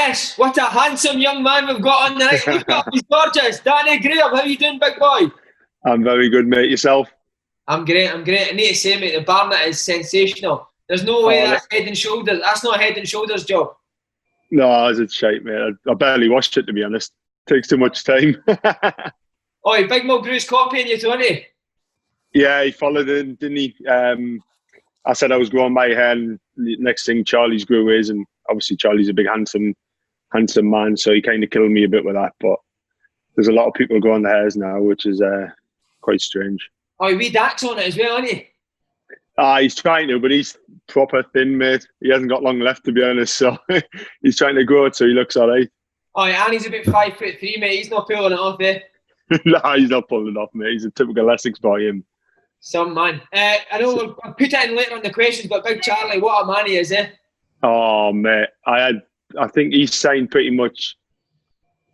Yes, what a handsome young man we've got on the night. Look up, he's gorgeous. Danny Graham, how you doing, big boy? I'm very good, mate. Yourself? I'm great. I need to say, mate, the Barnet is sensational. There's no way that's head and shoulders. That's not a head and shoulders job. No, it's a shite, mate. I barely watched it, to be honest. Takes too much time. Oi, Big Mulgrew's copying you, Tony. Yeah, he followed in, didn't he? I said I was growing my hair, and the next thing Charlie's grew his, and obviously Charlie's a big, handsome man, so he kind of killed me a bit with that. But there's a lot of people growing their hairs now, which is quite strange. Oi, wee Dax on it as well, aren't he? He's trying to, but he's proper thin, mate. He hasn't got long left, to be honest, so he's trying to grow it, so he looks all right. Oh, and he's about 5'3", mate. He's not pulling it off, eh? Nah, he's not pulling it off, mate. He's a typical Essex boy, him. Some man. I know we'll put it in later on the questions, but Big Charlie, what a man he is, eh? Oh, mate. I think he's signed pretty much.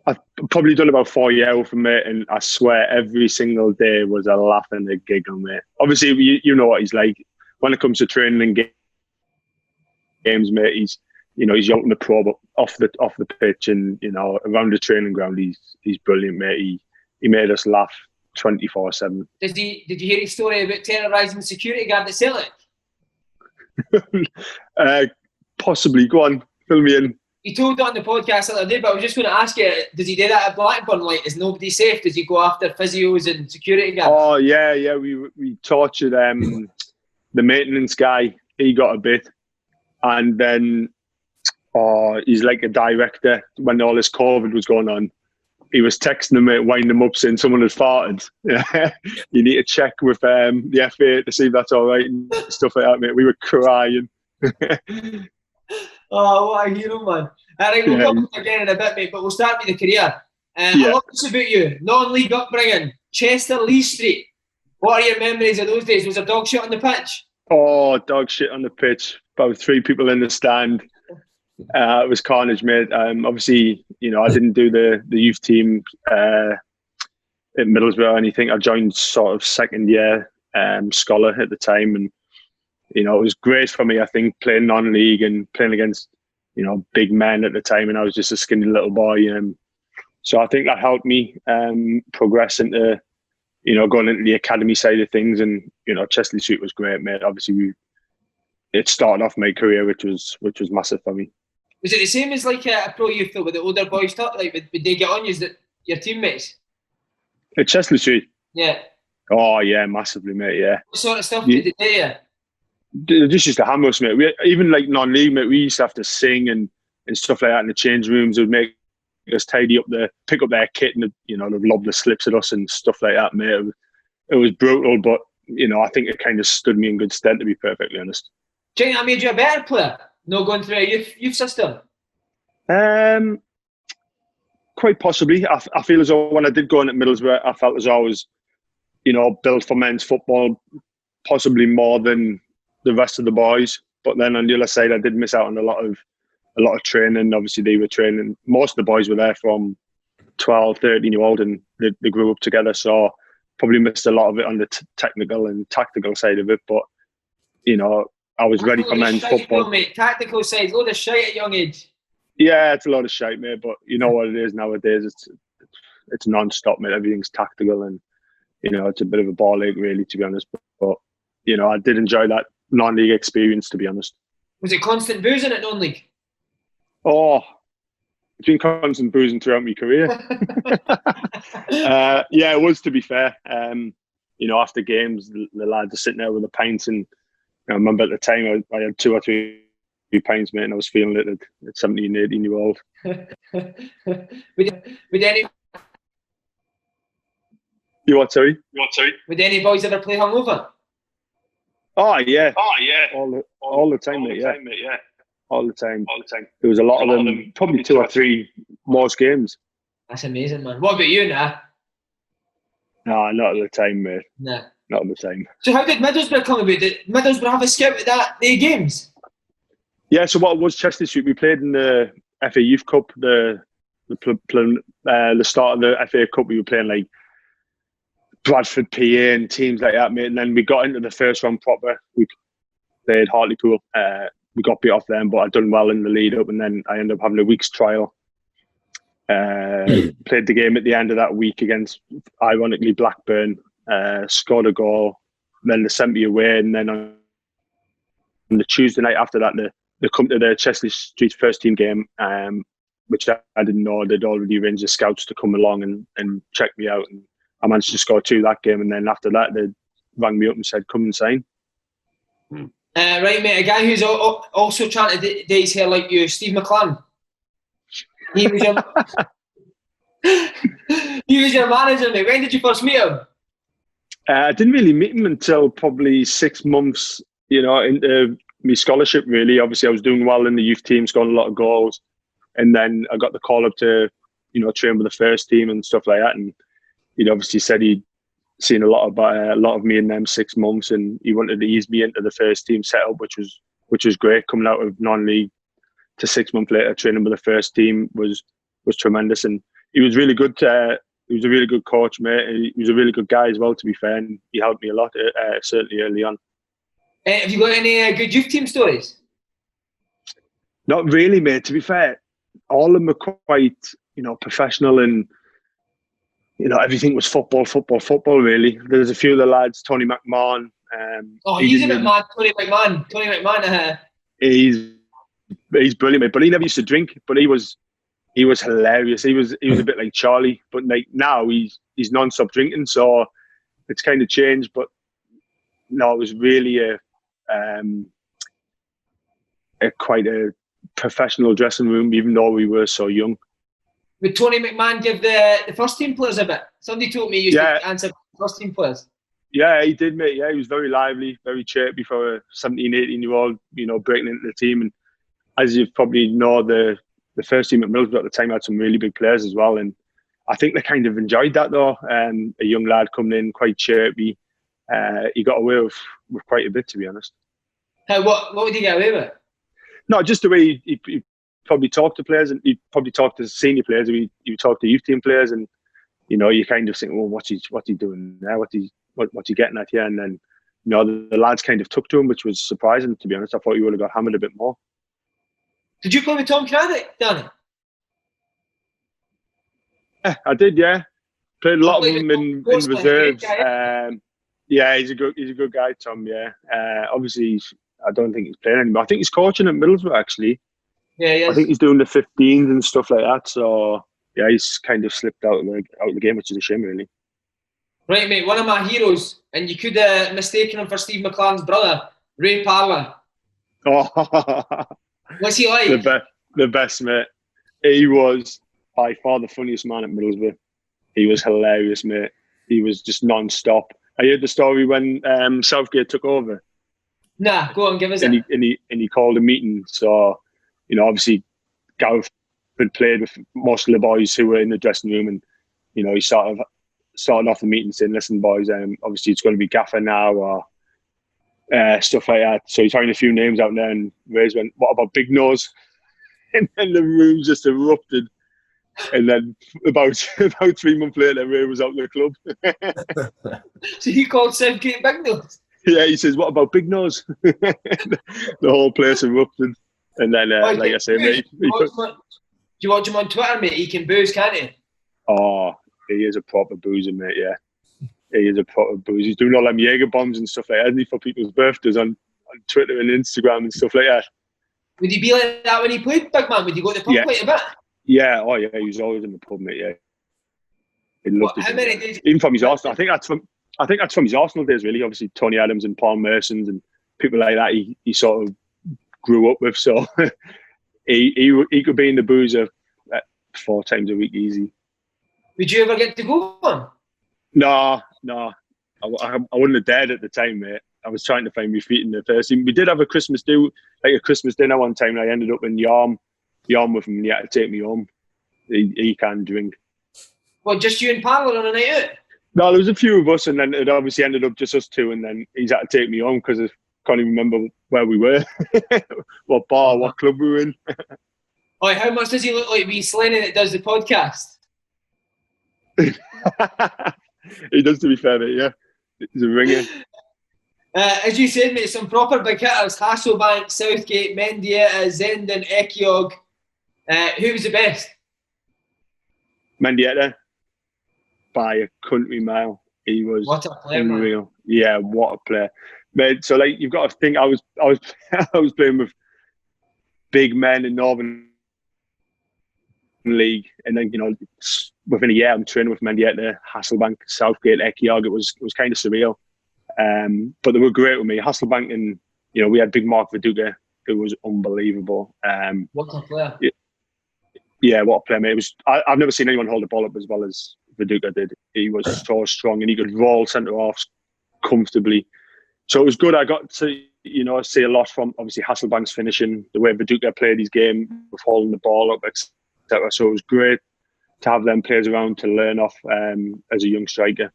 I've probably done about 4 years from mate, and I swear every single day was a laugh and a giggle, mate. Obviously, you know what he's like. When it comes to training and games, mate, he's yelping the pro, but off the pitch and around the training ground, he's brilliant, mate. He made us laugh 24/7. Did you hear his story about terrorising the security guard at Celtic? Possibly. Go on, fill me in. He told it on the podcast the other day, but I was just going to ask you, does he do that at Blackburn? Like, is nobody safe? Does he go after physios and security guards? Oh, yeah. We tortured the maintenance guy. He got a bit. And then he's like a director. When all this COVID was going on, he was texting them, mate, winding them up, saying someone had farted. You need to check with the FA to see if that's all right and stuff like that, mate. We were crying. Oh, what a hero, man. I think we'll come again in a bit, mate, but we'll start with the career. I love this about you. Non-league upbringing, Chester, Lee Street. What are your memories of those days? Was there dog shit on the pitch? Oh, dog shit on the pitch. About 3 people in the stand. It was carnage, mate. Obviously, I didn't do the youth team at Middlesbrough or anything. I joined sort of second year scholar at the time, and it was great for me, I think, playing non-league and playing against, big men at the time, and I was just a skinny little boy. So I think that helped me progress into, going into the academy side of things. And, Chesley Street was great, mate. Obviously, it started off my career, which was massive for me. Was it the same as like a pro youth though, with the older boys talk? Like, would they get on you, your teammates? At Chesley Street? Yeah. Oh, yeah, massively, mate, yeah. What sort of stuff did they do you? They just used to hammer us, mate. Even like non-league, mate, we used to have to sing and stuff like that in the change rooms. They would make us pick up their kit, and they'd lob the slips at us and stuff like that, mate. It was brutal, but I think it kind of stood me in good stead, to be perfectly honest. Do you think that made you a better player? No going through a youth system? Quite possibly. I feel as though when I did go in at Middlesbrough, I felt as though I was, built for men's football, possibly more than the rest of the boys. But then on the other side, I did miss out on a lot of training. Obviously, they were training. Most of the boys were there from 12, 13-year-old, and they grew up together. So probably missed a lot of it on the technical and tactical side of it. But, I was ready for men's football. Mate. Tactical side, load of shite at a young age. Yeah, it's a lot of shite, mate. But you know what it is nowadays. It's non-stop, mate. Everything's tactical, and it's a bit of a ball ache, really, to be honest. But I did enjoy that non-league experience, to be honest. Was it constant boozing at non-league? Oh, it's been constant boozing throughout my career. Yeah, it was, to be fair. After games, the lads are sitting there with the pints, and I remember at the time I had 2 or 3 pints, mate, and I was feeling it at 17, 18-year-old. Would any... You what, sorry? Would any boys ever play hungover? Oh, yeah. All the time, mate, yeah. All the time. There was a lot of them, probably 2 or 3 most games. That's amazing, man. What about you, now? No, not at the time, mate. No. Not at the time. So how did Middlesbrough come about? Did Middlesbrough have a scout at the games? Yeah, so what was Chester Street? We played in the FA Youth Cup, the start of the FA Cup. We were playing like Bradford, PA, and teams like that, mate. And then we got into the first round proper. We played Hartlepool. we got beat off them, but I'd done well in the lead up, and then I ended up having a week's trial. Played the game at the end of that week against, ironically, Blackburn. Scored a goal. Then they sent me away, and then on the Tuesday night after that, they come to the Chesley Street first team game, which I didn't know. They'd already arranged the scouts to come along and check me out, and I managed to score 2 that game. And then after that, they rang me up and said, "Come and sign." Right, mate. A guy who's also trying to date his hair like you, Steve McClaren. He was your he was your manager, mate. When did you first meet him? I didn't really meet him until probably 6 months, into my scholarship, really. Obviously, I was doing well in the youth team, scoring a lot of goals. And then I got the call up to, train with the first team and stuff like that. And he'd obviously said he'd seen a lot of me in them 6 months, and he wanted to ease me into the first team setup, which was great. Coming out of non-league to 6 months later, training with the first team was tremendous. And he was really good. He was a really good coach, mate. He was a really good guy as well, to be fair, and he helped me a lot, certainly early on. Have you got any good youth team stories? Not really, mate. To be fair, all of them are quite, professional, and everything was football, really. There's a few of the lads, Tony McMahon. He's a bit mad, Tony McMahon. He's brilliant, mate. But he never used to drink. But he was hilarious. He was a bit like Charlie, but like now he's non-stop drinking. So it's kind of changed. But no, it was really a quite a professional dressing room, even though we were so young. Would Tony McMahon give the first team players a bit? Somebody told me he used to answer first team players. Yeah, he did, mate. Yeah, he was very lively, very chirpy for a 17, 18-year-old, breaking into the team. And as you probably know, the first team at Middlesbrough at the time had some really big players as well. And I think they kind of enjoyed that, though. A young lad coming in, quite chirpy. He got away with quite a bit, to be honest. What would he get away with? No, just the way he probably talked to players, and he'd probably talk to senior players. He would talk to youth team players, and you kind of think, well, what's he doing there? What's he getting at here? And then the lads kind of took to him, which was surprising, to be honest. I thought he would have got hammered a bit more. Did you play with Tom Craddock, Danny? Yeah, I did. Yeah, played a lot of them in reserves. Yeah, he's a good guy, Tom. Yeah, obviously I don't think he's playing anymore. I think he's coaching at Middlesbrough, actually. Yeah, he is. I think he's doing the 15s and stuff like that. So yeah, he's kind of slipped out of the game, which is a shame, really. Right, mate. One of my heroes, and you could have mistaken him for Steve McClaren's brother, Ray Parlour. Oh, what's he like? The best, mate. He was by far the funniest man at Middlesbrough. He was hilarious, mate. He was just non-stop. I heard the story when Southgate took over. Nah, go on, give us it. And he called a meeting. So, obviously, Gareth had played with most of the boys who were in the dressing room, and he started off the meeting saying, "Listen, boys, obviously it's going to be Gaffer now," or stuff like that. So he's throwing a few names out there, and Ray's went, "What about Big Nose?" And then the room just erupted. And then about 3 months later, Ray was out of the club. So he called Southgate Big Nose? Yeah, he says, "What about Big Nose?" The whole place erupted. And then, like I say, mate, do you watch him on Twitter, mate? He can booze, can't he? Oh, he is a proper boozer, mate, yeah. He is a proper boozer. He's doing all them Jaeger bombs and stuff like that, isn't he, for people's birthdays on Twitter and Instagram and stuff like that. Would he be like that when he played, big man? Would he go to the pub quite a bit? Yeah, oh yeah, he was always in the pub, mate, yeah. He loved it. How many days? Even from his Arsenal. I think that's from his Arsenal days, really. Obviously, Tony Adams and Paul Mersons and people like that he sort of grew up with. So he could be in the boozer 4 times a week easy. Would you ever get to go on? No. I wouldn't have dared at the time, mate. I was trying to find my feet in the first team. We did have a Christmas dinner one time, and I ended up in Yarm with him, and he had to take me home. He can't drink. Well, just you and Parlour on a night out? No, there was a few of us, and then it obviously ended up just us two, and then he's had to take me home because I can't even remember where we were, what bar, what club we were in. Oh, how much does he look like me Slaney that does the podcast? He does, to be fair, mate, yeah. He's a ringer. As you said, mate, some proper big hitters: Hasselbank, Southgate, Mendieta, Zenden, Ekiog. Who was the best? Mendieta, by a country mile. He was unreal. Man. Yeah, what a player, mate. So like, you've got to think. I was I was playing with big men in Northern League, and then within a year I'm training with Mendieta, Hasselbank, Southgate, Ekiog. It was kind of surreal, but they were great with me. Hasselbank, and we had big Mark Viduka, who was unbelievable. What a player! Yeah, what a player, mate. I've never seen anyone hold the ball up as well as Viduka did. He was so strong, and he could roll centre halves comfortably. So it was good. I got to see a lot from obviously Hasselbank's finishing, the way Viduka played his game with holding the ball up, etc. So it was great to have them players around to learn off as a young striker.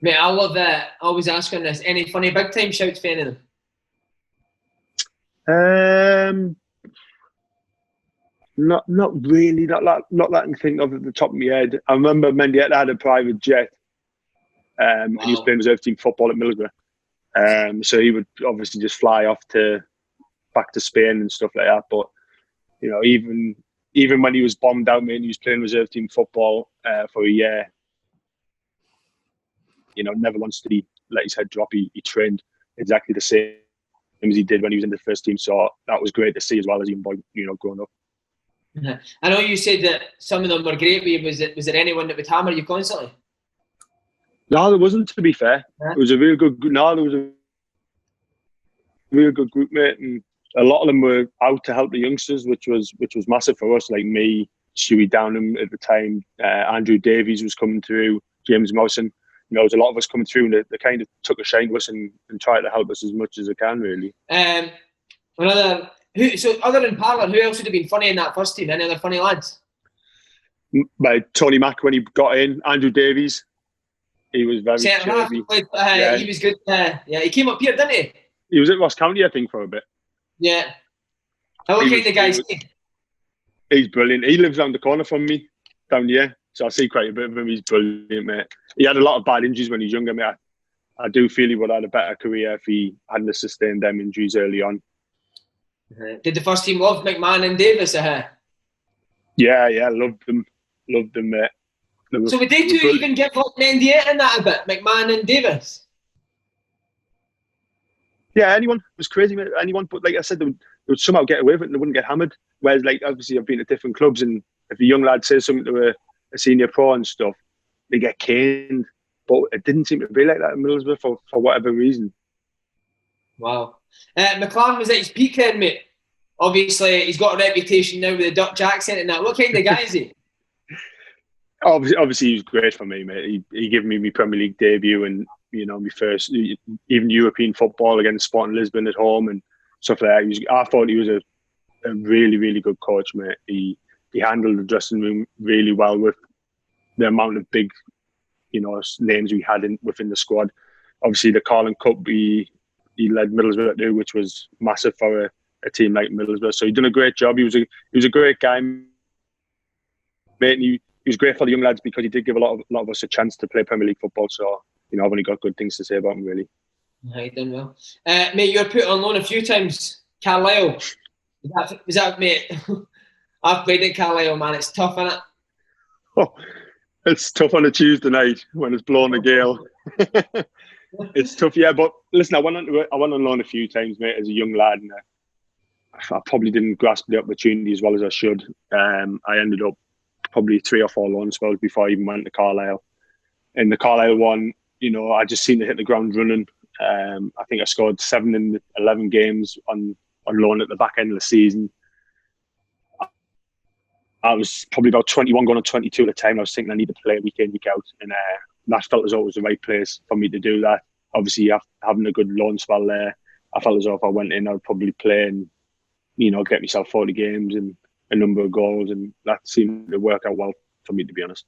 Mate, I love that. Always asking this. Any funny big time shouts for any of them? Not really. Not that I can think of at the top of my head. I remember Mendieta had a private jet, and he was playing reserve team football at Middlesbrough. So he would obviously just fly off back to Spain and stuff like that. But even when he was bombed out, mate, and he was playing reserve team football for a year, never once did he let his head drop. He trained exactly the same as he did when he was in the first team. So that was great to see as well as a young boy, growing up. I know you said that some of them were great, but was there anyone that would hammer you constantly? No, there wasn't, to be fair. Yeah. It was a real good. No, there was a real good group, mate, and a lot of them were out to help the youngsters, which was massive for us. Like me, Stewie Downham at the time, Andrew Davies was coming through, James Mawson. There was a lot of us coming through, and they kind of took a shine to us and tried to help us as much as they can, really. So other than Parler, who else would have been funny in that first team? Any other funny lads? Tony Mack when he got in, Andrew Davies. He was very chirpy. Yeah. He was good. He came up here, didn't he? He was at Ross County, I think, for a bit. Yeah. What kind of guy is he? He's brilliant. He lives around the corner from me, down here. So I see quite a bit of him. He's brilliant, mate. He had a lot of bad injuries when he was younger, mate. I do feel he would have had a better career if he hadn't sustained them injuries early on. Did the first team love McMahon and Davis? Yeah, loved them, mate. So would they two even get Mendieta in that a bit, McMahon and Davis? Yeah, anyone. It was crazy, mate. Anyone, but like I said, they would somehow get away with it and they wouldn't get hammered. Whereas, like, obviously, I've been at different clubs, and if a young lad says something to a senior pro and stuff, they get caned. But it didn't seem to be like that in Middlesbrough for whatever reason. Wow. McLaren was at his peak then, mate. Obviously, he's got a reputation now with a Dutch accent and that. What kind of guy is he? Obviously, he was great for me, mate. He gave me my Premier League debut and, my first, even European football against Sporting Lisbon at home and stuff like that. I thought he was a really, really good coach, mate. He handled the dressing room really well with the amount of big, names we had within the squad. Obviously, the Carling Cup, he led Middlesbrough to, which was massive for a team like Middlesbrough. So he'd done a great job. He was a great guy, mate. And he was great for the young lads because he did give a lot of us a chance to play Premier League football. So I've only got good things to say about him, really. He done well, mate. You were put on loan a few times. Carlisle, was that mate? I've played at Carlisle, man. It's tough, isn't it? Oh, it's tough on a Tuesday night when it's blowing a gale. It's tough, yeah. But listen, I went on loan a few times, mate, as a young lad, and I probably didn't grasp the opportunity as well as I should. I ended up probably 3 or 4 loan spells before I even went to Carlisle. In the Carlisle one, I just seemed to hit the ground running. I think I scored 7 in 11 games on loan at the back end of the season. I was probably about 21 going on 22 at the time. I was thinking I need to play week in, week out. And that felt as though it was the right place for me to do that. Obviously, having a good loan spell there, I felt as though if I went in, I would probably play and, get myself 40 games and a number of goals. And that seemed to work out well for me, to be honest.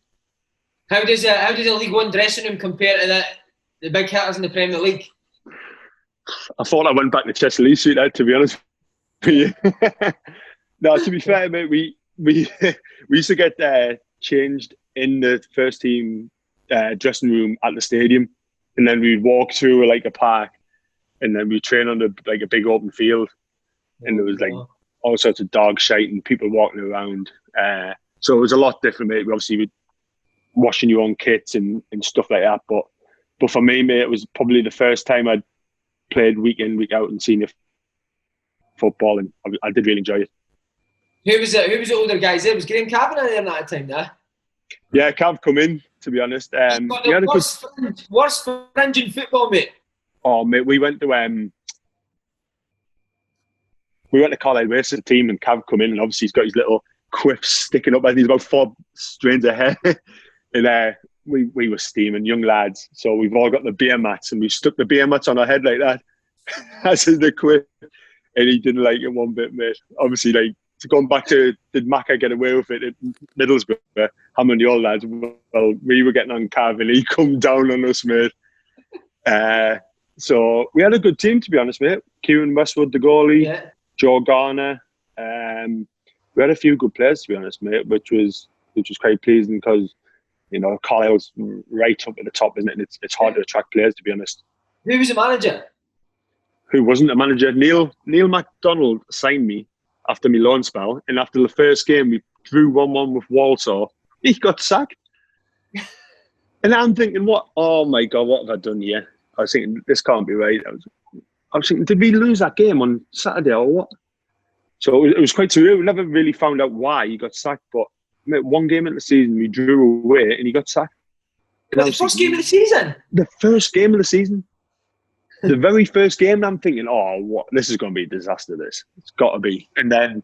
How does a League One dressing room compare to the big hitters in the Premier League? I thought I went back to Chester Lee Street, to be honest with you. No, to be fair, mate, we used to get changed in the first team dressing room at the stadium. and then we'd walk through like a park, and then we'd train on like a big open field, and there was like all sorts of dog shite and people walking around. So it was a lot different, mate. We obviously were washing your own kits and stuff like that. But for me, mate, it was probably the first time I'd played week in, week out in senior football, and I did really enjoy it. Who was the older guys there? Was Graham Cavan there at that time, yeah? Yeah, Cav come in, to be honest. Worst fringe in football, mate. Oh, mate, we went to Carlisle Race as a team, and Cav come in, and obviously he's got his little quiffs sticking up. I think he's about 4 strands of hair. And we were steaming, young lads. So we've all got the beer mats, and we stuck the beer mats on our head like that. As the quiff. And he didn't like it one bit, mate. Obviously, like, to going back to, did Macca get away with it at Middlesbrough? How many of your lads? Well, we were getting on Cav, and he come down on us, mate. So we had a good team, to be honest, mate. Kieran Westwood, the goalie, Joe Garner. We had a few good players, to be honest, mate, which was quite pleasing because, you know, Carlisle's right up at the top, isn't it? And it's hard to attract players, to be honest. Who was the manager? Who wasn't a manager? Neil MacDonald signed me after my loan spell, and after the first game we drew 1-1 with Walsall. He got sacked. And I'm thinking, oh my God, what have I done here? I was thinking, this can't be right. I was thinking, did we lose that game on Saturday or what? So it was quite surreal. We never really found out why he got sacked, but one game in the season we drew away and he got sacked. The first game of the season? The first game of the season. The very first game, I'm thinking, oh, what? This is going to be a disaster, this. It's got to be. And then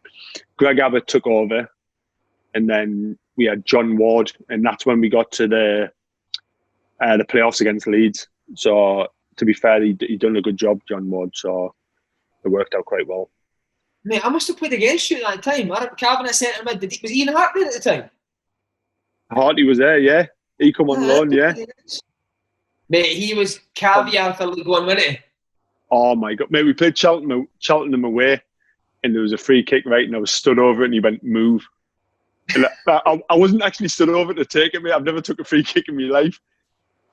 Greg Abbott took over, and then we had John Ward, and that's when we got to the playoffs against Leeds. So, to be fair, he'd done a good job, John Ward, so it worked out quite well. Mate, I must have played against you at that time. Calvin at centre mid. Was Ian Hart there at the time? Harty was there, yeah. He come on loan, yeah. Mate, he was caviar for League One, wasn't he? Oh my God, mate! We played Cheltenham away, and there was a free kick, right? And I was stood over it, and he went move. And I wasn't actually stood over to take it, mate. I've never took a free kick in my life.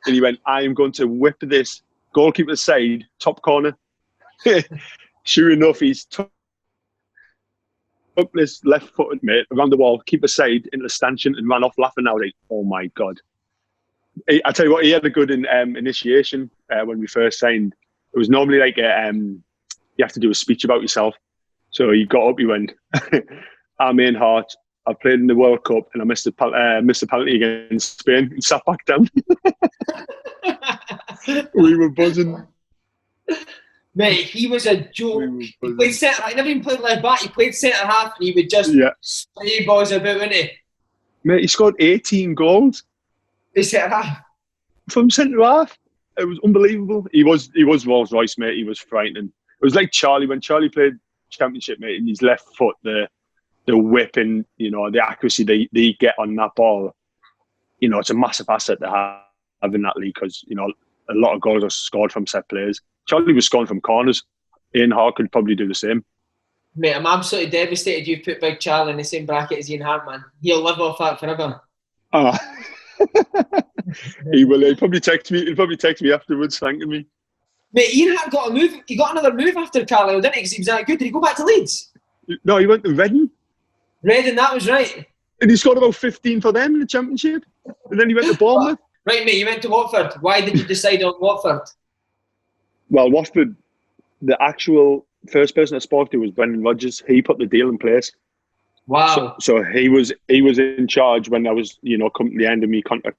And he went, I am going to whip this goalkeeper side top corner. Sure enough, he's took this left-footed, mate, around the wall, keeper side into the stanchion, and ran off laughing. I was like, oh my God. I tell you what, he had a good initiation when we first signed. It was normally like you have to do a speech about yourself. So he got up, he went, I'm Ian Hart. I played in the World Cup and I missed a penalty against Spain. He sat back down. We were buzzing. Mate, he was a joke. He played centre. He never even played left back. He played centre half, and he would just spray balls about, wouldn't he? Mate, he scored 18 goals. He's centre half. From centre half, it was unbelievable. He was Rolls Royce, mate. He was frightening. It was like Charlie when Charlie played Championship, mate, and his left foot, the whip and the accuracy they get on that ball. It's a massive asset to have in that league because a lot of goals are scored from set plays. Charlie was scoring from corners. Ian Hart could probably do the same. Mate, I'm absolutely devastated you've put Big Charlie in the same bracket as Ian Hart, man. He'll live off that forever. Oh. He will. He'll probably text me afterwards, thanking me. Mate, Ian Hart got a move. He got another move after Carlisle, didn't he? Because he was that good. Did he go back to Leeds? No, he went to Reading. Reading, that was right. And he scored about 15 for them in the Championship. And then he went to Bournemouth. Right, mate, you went to Watford. Why did you decide on Watford? Well, Watford, the actual first person I spoke to was Brendan Rodgers. He put the deal in place. Wow. So he was in charge when I was, coming to the end of me contract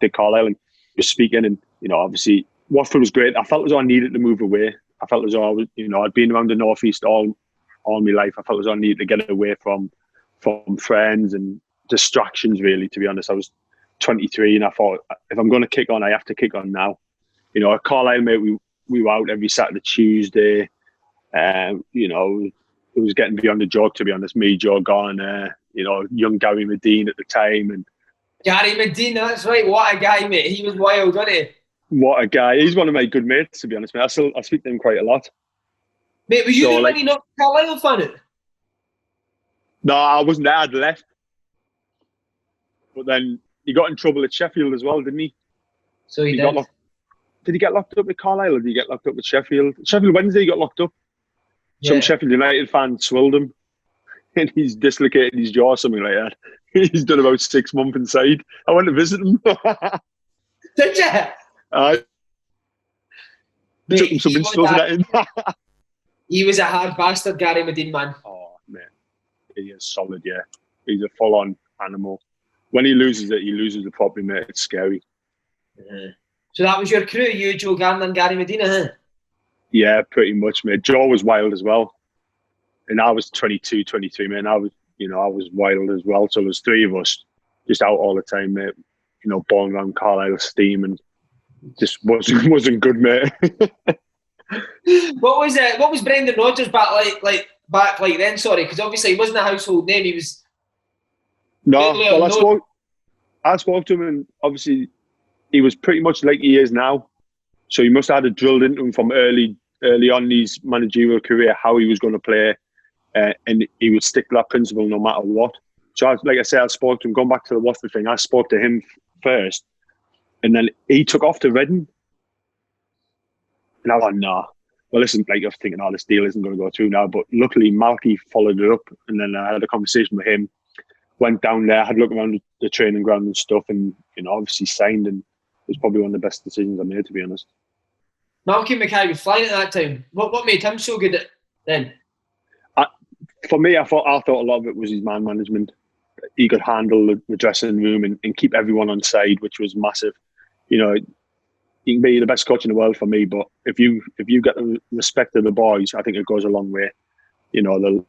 at Carlisle and was speaking. And, obviously, Watford was great. I felt as though I needed to move away. I felt as though I was, I'd been around the Northeast all my life. I felt as though I needed to get away from friends and distractions, really, to be honest. I was 23 and I thought, if I'm going to kick on, I have to kick on now. At Carlisle, mate, we were out every Saturday, Tuesday. It was getting beyond the joke, to be honest. Me, Joe Garner, young Gary Medine at the time. And Gary Medine, that's right. What a guy, mate. He was wild, wasn't he? What a guy. He's one of my good mates, to be honest, mate. I speak to him quite a lot. Mate, were you the only not Carlisle fan? No, I wasn't there. I'd left. But then he got in trouble at Sheffield as well, didn't he? So he did. did. Did he get locked up with Carlisle or did he get locked up with Sheffield? Sheffield Wednesday he got locked up. Some Sheffield United fan swilled him and he's dislocated his jaw or something like that. He's done about 6 months inside. I went to visit him. Did you? I took him some installs of that in. He was a hard bastard, Gary Medine, man. Oh, man. He is solid, yeah. He's a full-on animal. When he loses it properly, mate. It's scary. So that was your crew, you, Joe Gardner and Gary Medina, huh? Yeah, pretty much, mate. Joe was wild as well. And I was 22, 23, man. I was wild as well. So there's 3 of us just out all the time, mate. You know, balling around Carlisle steam and just wasn't good, mate. What was Brendan Rodgers back like then? Sorry, because obviously he wasn't a household name. He was. No, well, I spoke to him, and obviously he was pretty much like he is now. So he must have had it drilled into him from early on in his managerial career how he was going to play, and he would stick to that principle no matter what. So, like I said, I spoke to him. Going back to the Watford thing, I spoke to him first, and then he took off to Reading. And I was like, nah. Well, listen, like I was thinking, this deal isn't going to go through now. But luckily, Malky followed it up, and then I had a conversation with him. Went down there, had a look around the training ground and stuff, and obviously signed. And it was probably one of the best decisions I made, to be honest. Malky Mackay was flying at that time. What made him so good then? For me, I thought a lot of it was his man management. He could handle the dressing room and keep everyone on side, which was massive. You can be the best coach in the world for me, but if you get the respect of the boys, I think it goes a long way. They'll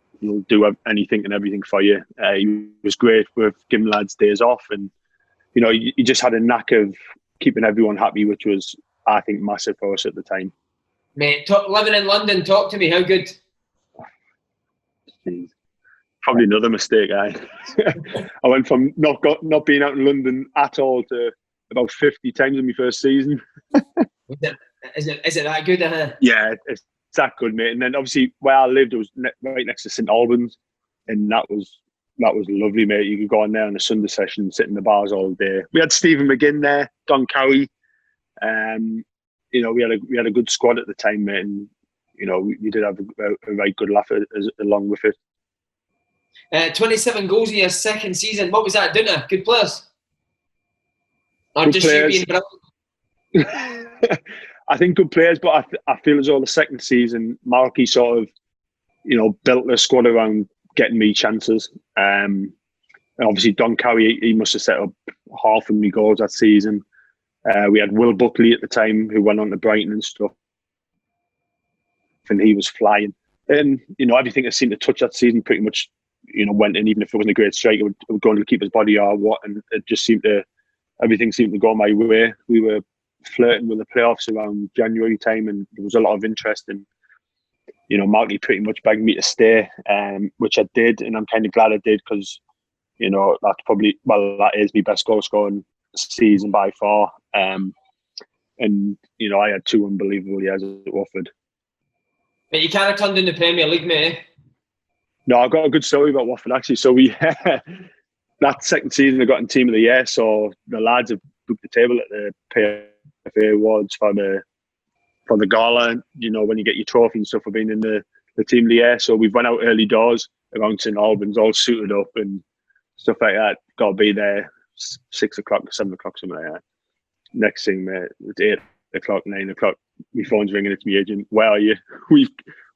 do anything and everything for you. He was great with giving lads days off, and he just had a knack of keeping everyone happy, which was, I think, massive for us at the time. Mate, living in London, talk to me. How good? Jeez. Probably another mistake. I went from not being out in London at all to about 50 times in my first season. Is it that good? Yeah, it's that good, mate. And then obviously where I lived, it was right next to St Albans, and that was lovely, mate. You could go on there on a Sunday session, sit in the bars all day. We had Stephen McGinn there, Don Cowie. We had a good squad at the time, mate, and we did have a very good laugh along with it. 27 goals in your second season. What was that doing to? Good players? Or good just players. You being brilliant? I think good players, but I feel as though the second season, Malky sort of, built the squad around getting me chances. And obviously, Don Cowie, he must have set up half of me goals that season. We had Will Buckley at the time, who went on to Brighton and stuff, and he was flying. And everything that seemed to touch that season pretty much, went in. Even if it wasn't a great strike, it would go into the keeper's body or what, and it just everything seemed to go my way. We were flirting with the playoffs around January time, and there was a lot of interest. And Malky pretty much begged me to stay, which I did, and I'm kind of glad I did, because that is my best goal scoring season by far. And I had 2 unbelievable years at Watford. But you kind of turned in the Premier League, mate. No, I've got a good story about Watford, actually. So we that second season I got in Team of the Year, so the lads have booked the table at the PFA Awards for the gala, when you get your trophy and stuff for being in the Team of the Year. So we've went out early doors around St Albans, all suited up and stuff like that. Got to be there 6 o'clock, 7 o'clock, something like that. Next thing, mate, it's 8 o'clock, 9 o'clock. My phone's ringing. It's my agent. Where are you?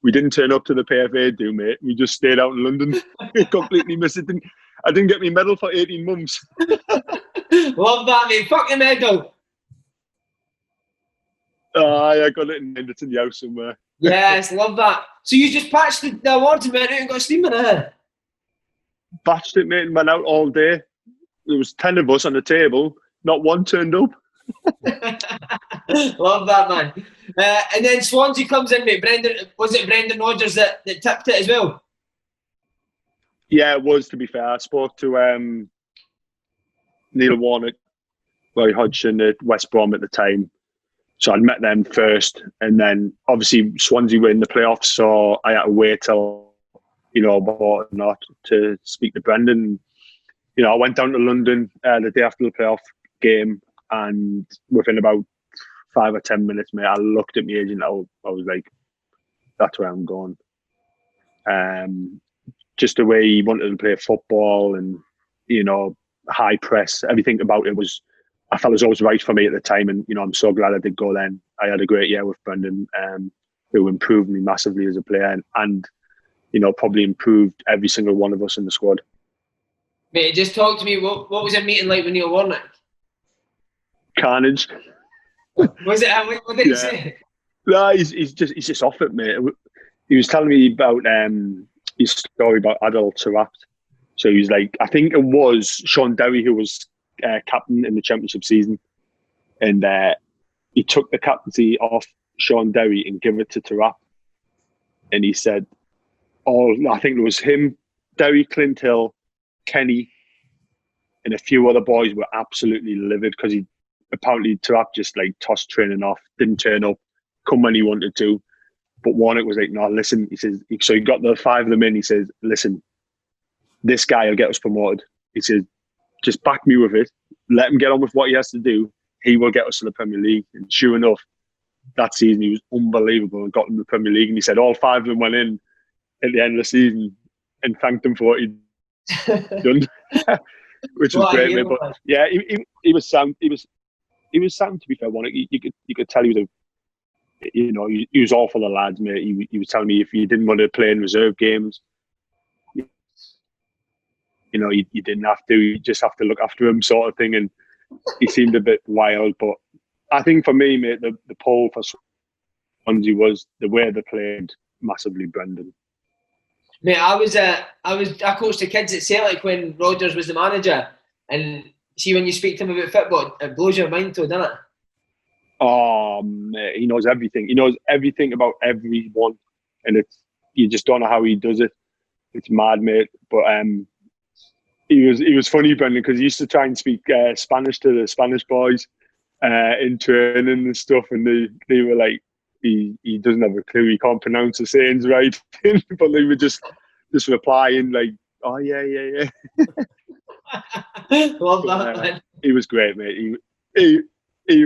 We didn't turn up to the PFA, mate. We just stayed out in London. Completely missed it. I didn't get my medal for 18 months. Love that, mate. Fuck your medal. I got it in the house somewhere. Yes, love that. So you just patched the awards and went out and got a steam in it? Patched it, mate, and went out all day. There was 10 of us on the table. Not one turned up. Love that, man. And then Swansea comes in, mate. Was it Brendan Rodgers that tipped it as well? Yeah, it was, to be fair. I spoke to Neil Warnock, Roy Hodgson at West Brom at the time. So I'd met them first. And then, obviously, Swansea were in the playoffs, so I had to wait till, or not, to speak to Brendan. I went down to London the day after the playoff game. and within about 5 or 10 minutes, mate, I looked at my agent. I was like, that's where I'm going. Just the way he wanted to play football and, you know, high press, everything about it was, I felt it was always right for me at the time. And, you know, I'm so glad I did go then. I had a great year with Brendan, who improved me massively as a player and, you know, probably improved every single one of us in the squad. Mate, just talk to me. What was a meeting like with Neil Warnock? Carnage. Was it? What did he say? No, he's just off it, mate. He was telling me about his story about adults wrapped. So he was like, I think it was Sean Derry who was captain in the championship season, and he took the captaincy off Sean Derry and gave it to Tarap. And he said, I think it was him, Derry, Clint Hill, Kenny, and a few other boys were absolutely livid because he apparently Tarap just like tossed training off, didn't turn up, come when he wanted to. But Warnock was like, no, listen, he says, so he got the 5 of them in. He says, listen, this guy will get us promoted. He says, just back me with it. Let him get on with what he has to do. He will get us to the Premier League. And sure enough, that season he was unbelievable and got him to the Premier League. And he said all 5 of them went in at the end of the season and thanked him for what he'd done, which was great, mate. But yeah, he was sound. He was sound, to be fair. Warnock, you could tell he was he was all for the lads, mate. He was telling me if you didn't want to play in reserve games, you know, you didn't have to. You just have to look after him, sort of thing. And he seemed a bit wild, but I think for me, mate, the pull for Swansea was the way they played massively. Brendan. Mate, I coached the kids at Celtic when Rodgers was the manager, and see when you speak to him about football, it blows your mind, doesn't it? Oh, mate, he knows everything. He knows everything about everyone, and you just don't know how he does it. It's mad, mate. But he was funny, Brendan, because he used to try and speak Spanish to the Spanish boys in training and stuff, and they were like, he doesn't have a clue. He can't pronounce the sayings right, but they were just replying like, oh yeah. Love that, man. He was great, mate. He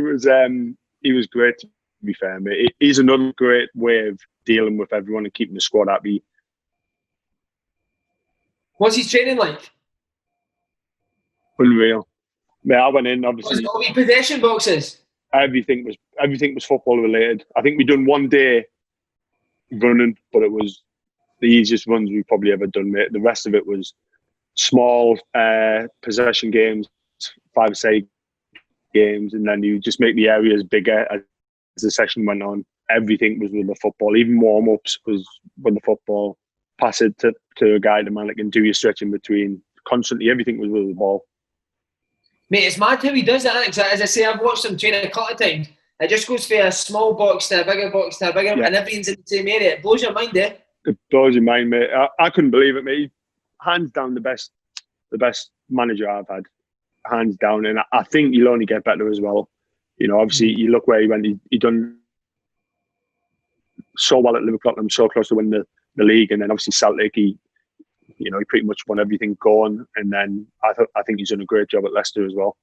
was great, to be fair, mate. He's another great way of dealing with everyone and keeping the squad happy. What's his training like? Unreal. Mate, I went in, obviously. Was it all the possession boxes? Everything was football related. I think we done one day running, but it was the easiest runs we've probably ever done, mate. The rest of it was small possession games, 5-a-side games, and then you just make the areas bigger as the session went on. Everything was with the football. Even warm-ups was with the football. Pass it to a guy, the man that can do your stretch in between. Constantly, everything was with the ball. Mate, it's mad how he does that. As I say, I've watched him train a couple of times. It just goes from a small box to a bigger box to a bigger, and everything's in the same area. It blows your mind, eh? It blows your mind, mate. I couldn't believe it, mate. Hands down, the best manager I've had. Hands down, and I think he'll only get better as well. You know, obviously, you look where he went. He done so well at Liverpool. I'm so close to win the league, and then obviously Celtic. He pretty much won everything going, and then I think he's done a great job at Leicester as well.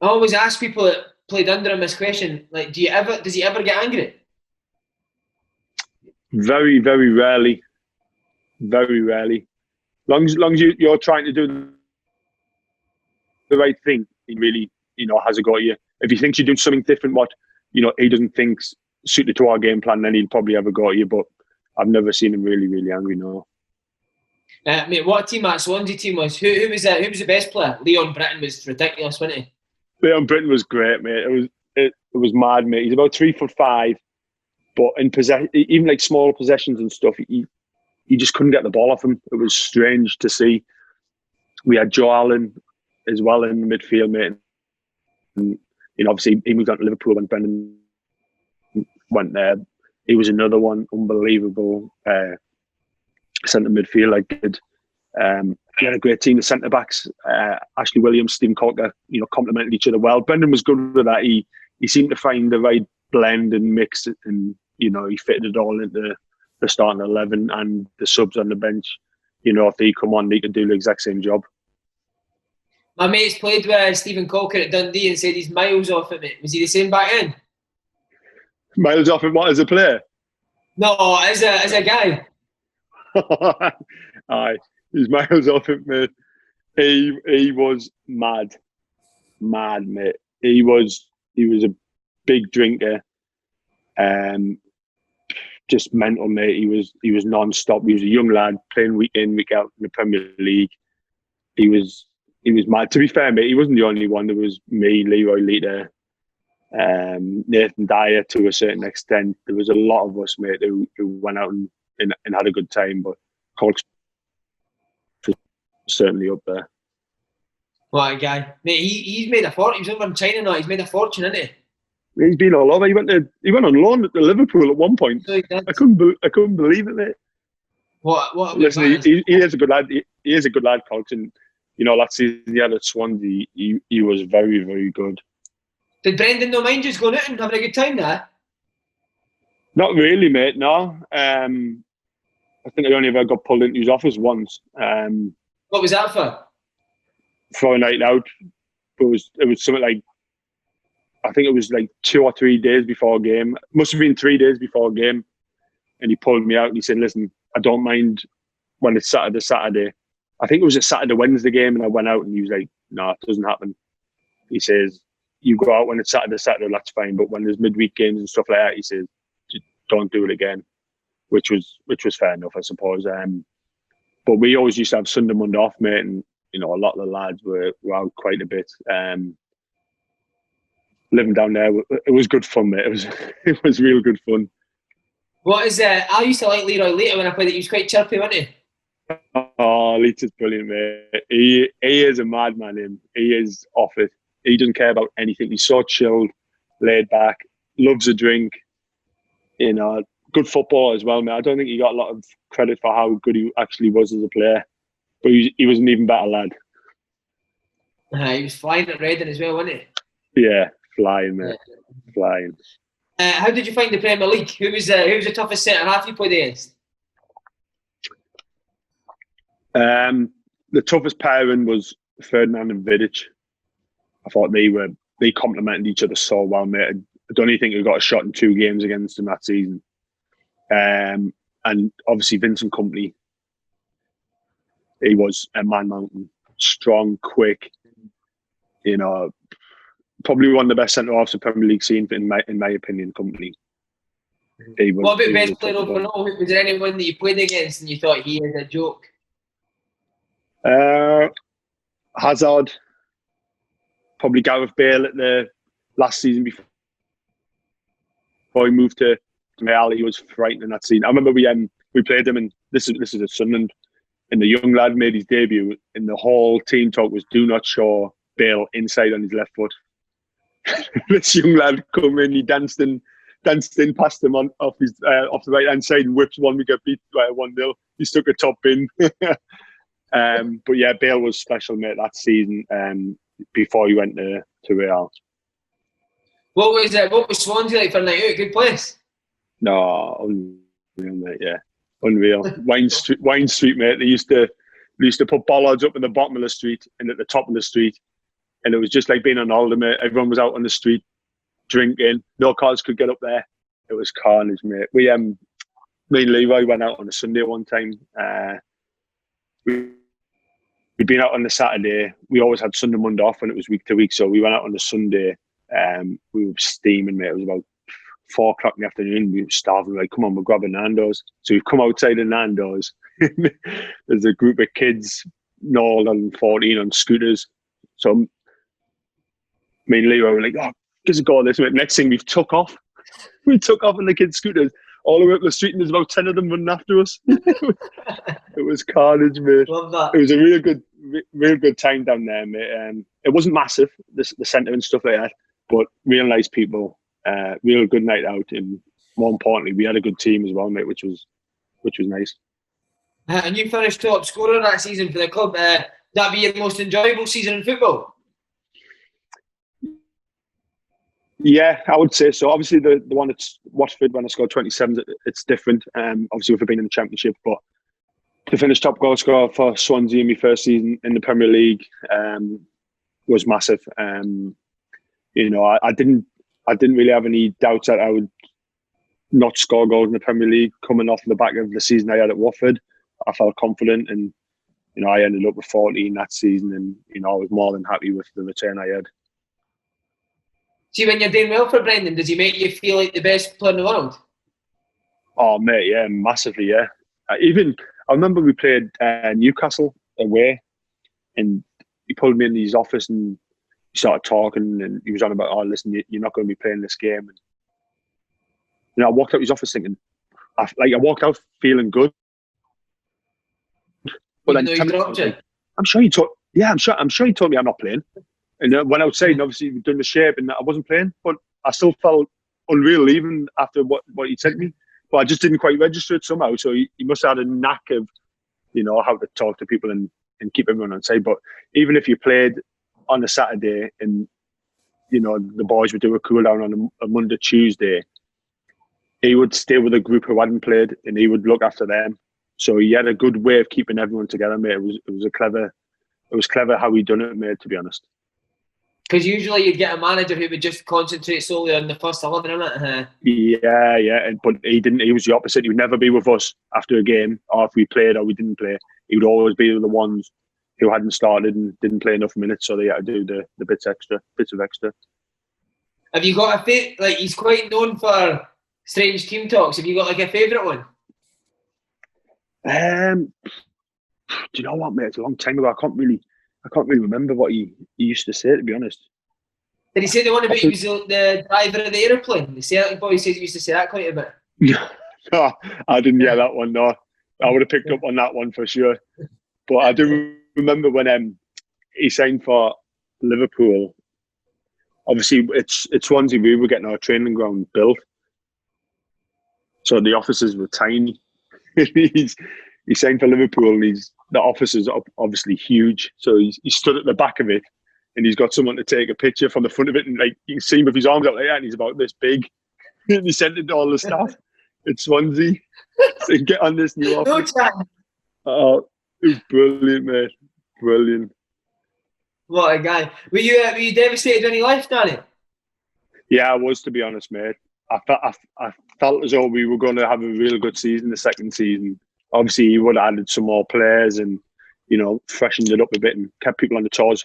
I always ask people that played under him this question: like, does he ever get angry? Very, very rarely. Very rarely. Long as you're trying to do the right thing, he really, has a go at you. If he thinks you're doing something different, what he doesn't think's suited to our game plan, then he'll probably have a go at you. But I've never seen him really, really angry. No. Mate, what team that Swansea team was? Who was the best player? Leon Britton was ridiculous, wasn't he? Leon Britton was great, mate. It was mad, mate. He's about 3'5", but in even like small possessions and stuff, he just couldn't get the ball off him. It was strange to see. We had Joe Allen as well in the midfield, mate. And, obviously he moved on to Liverpool when Brendan went there. He was another one, unbelievable centre midfield. Like good. He had a great team of centre backs. Ashley Williams, Stephen Cocker, complemented each other well. Brendan was good with that. He seemed to find the right blend and mix, and he fitted it all into the starting 11 and the subs on the bench. If they come on, they could do the exact same job. My mate's played with Stephen Cocker at Dundee and said he's miles off it, mate. Was he the same back then? Miles off it, what, as a player? No, as a guy. Aye, he's miles off it, mate. He was mad, mate. He was a big drinker, just mental, mate. He was non-stop. He was a young lad playing week in, week out in the Premier League. He was mad. To be fair, mate, he wasn't the only one. There was me, Leroy Leader, Nathan Dyer to a certain extent. There was a lot of us, mate, who went out and had a good time. But Colk's certainly up there. What a guy, mate! He's made a fortune. He's over in China now. He's made a fortune, hasn't he? He's been all over. He went on loan to Liverpool at one point. So I couldn't believe it, mate. What? Listen, he is a good lad. He is a good lad, Colks, and you know, last season he had at Swansea. He was very, very good. Did Brendan no mind just going out and having a good time there? Not really, mate. No. I think I only ever got pulled into his office once. What was that for? For a night out. It was something like, I think it was like 2 or 3 days before a game. Must have been 3 days before a game. And he pulled me out and he said, listen, I don't mind when it's Saturday. I think it was a Saturday-Wednesday game, and I went out and he was like, no, it doesn't happen. He says, you go out when it's Saturday, that's fine. But when there's midweek games and stuff like that, he says, don't do it again. Which was fair enough, I suppose. But we always used to have Sunday, Monday off, mate, and you know, a lot of the lads were out quite a bit. Living down there, it was good fun, mate. It was real good fun. What is I used to like Leroy later when I played it. He was quite chirpy, wasn't he? Oh, Leeds is brilliant, mate. He is a madman. Him. He is off it. He doesn't care about anything. He's so chilled, laid back, loves a drink. You know, good football as well, mate. I don't think he got a lot of credit for how good he actually was as a player. But he was an even better lad. He was flying at Reading as well, wasn't he? Yeah, flying, mate. Yeah. Flying. How did you find the Premier League? Who was the toughest centre half you played against? The toughest pairing was Ferdinand and Vidic. I thought they complemented each other so well, mate. I don't even think we got a shot in 2 games against them that season. And obviously Vincent Kompany. He was a man mountain, strong, quick. You know, probably one of the best centre halves the Premier League seen in my opinion. Kompany. What about best player overall? Was there anyone that you played against and you thought he is a joke? Hazard, probably Gareth Bale at the last season before he moved to Real. He was frightening that scene. I remember we played him, and this is at Sunderland, and the young lad made his debut, and the whole team talk was, do not show Bale inside on his left foot. This young lad come in, he danced in past him off the right hand side and whipped one. We got beat by 1-0. He stuck a top in. But yeah, Bale was special, mate, that season. Before he went to Real. What was Swansea like for a night out? Good place. No, unreal, mate. Yeah, unreal. Wine Street, mate. They used to put bollards up in the bottom of the street and at the top of the street, and it was just like being on holiday, mate. Everyone was out on the street drinking. No cars could get up there. It was carnage, mate. Me and Leroy went out on a Sunday one time. We'd been out on the Saturday. We always had Sunday, Monday off when it was week to week. So we went out on the Sunday. We were steaming, mate. It was about 4 o'clock in the afternoon. We were starving. Like, come on, we're grabbing Nando's. So we've come outside of Nando's. There's a group of kids, no older than 14, on scooters. So me and Leroy were like, oh, give us a go at this, mate. Next thing, we've took off. We took off on the kids' scooters all the way up the street, and there's about 10 of them running after us. It was carnage, mate. Love that. It was a real good time down there, mate. It wasn't massive, the centre and stuff like that, but real nice people, real good night out, and more importantly, we had a good team as well, mate, which was nice. And you finished top scorer that season for the club. That be your most enjoyable season in football? Yeah, I would say so. Obviously, the one at Watford when I scored 27, it's different. Obviously, we've been in the Championship, but to finish top goal scorer for Swansea in my first season in the Premier League, was massive. You know, I didn't really have any doubts that I would not score goals in the Premier League coming off the back of the season I had at Watford. I felt confident, and you know, I ended up with 14 that season, and you know, I was more than happy with the return I had. See, when you're doing well for Brendan, does he make you feel like the best player in the world? Oh mate, yeah, massively, yeah. I remember we played Newcastle away, and he pulled me in his office and he started talking, and he was on about, oh, listen, you're not going to be playing this game. And you know, I walked out his office thinking, I walked out feeling good. But then I'm sure he told me I'm not playing. And went outside, and obviously doing the shape, and I wasn't playing. But I still felt unreal even after what he said to me. But I just didn't quite register it somehow. So he must have had a knack of, you know, how to talk to people and keep everyone on side. But even if you played on a Saturday and, you know, the boys would do a cool down on a Monday, Tuesday, he would stay with a group who hadn't played and he would look after them. So he had a good way of keeping everyone together, mate. It was clever how he done it, mate, to be honest. Because usually you'd get a manager who would just concentrate solely on the first 11, innit? Yeah. But he didn't. He was the opposite. He would never be with us after a game, or if we played or we didn't play. He would always be with the ones who hadn't started and didn't play enough minutes, so they had to do the bits of extra. Have you got a favourite? Like, he's quite known for strange team talks. Have you got like a favourite one? Do you know what, mate? It's a long time ago. I can't really remember what he used to say, to be honest. Did he say the one about he was the driver of the aeroplane? The Celtic boy says he used to say that quite a bit. No, I didn't get that one, no. I would have picked up on that one for sure. But I do remember when he signed for Liverpool. Obviously, it's Swansea. We were getting our training ground built. So the offices were tiny. He signed for Liverpool, and the offices are obviously huge. So he stood at the back of it, and he's got someone to take a picture from the front of it, and like you can see him with his arms out like that, and he's about this big. And he sent it to all the staff at Swansea. So get on this new office. No chance. Oh, it was brilliant, mate. Brilliant. What a guy. Were you devastated when he left, Danny? Yeah, I was, to be honest, mate. I felt as though we were going to have a real good season the second season. Obviously, he would have added some more players and, you know, freshened it up a bit and kept people on the toes.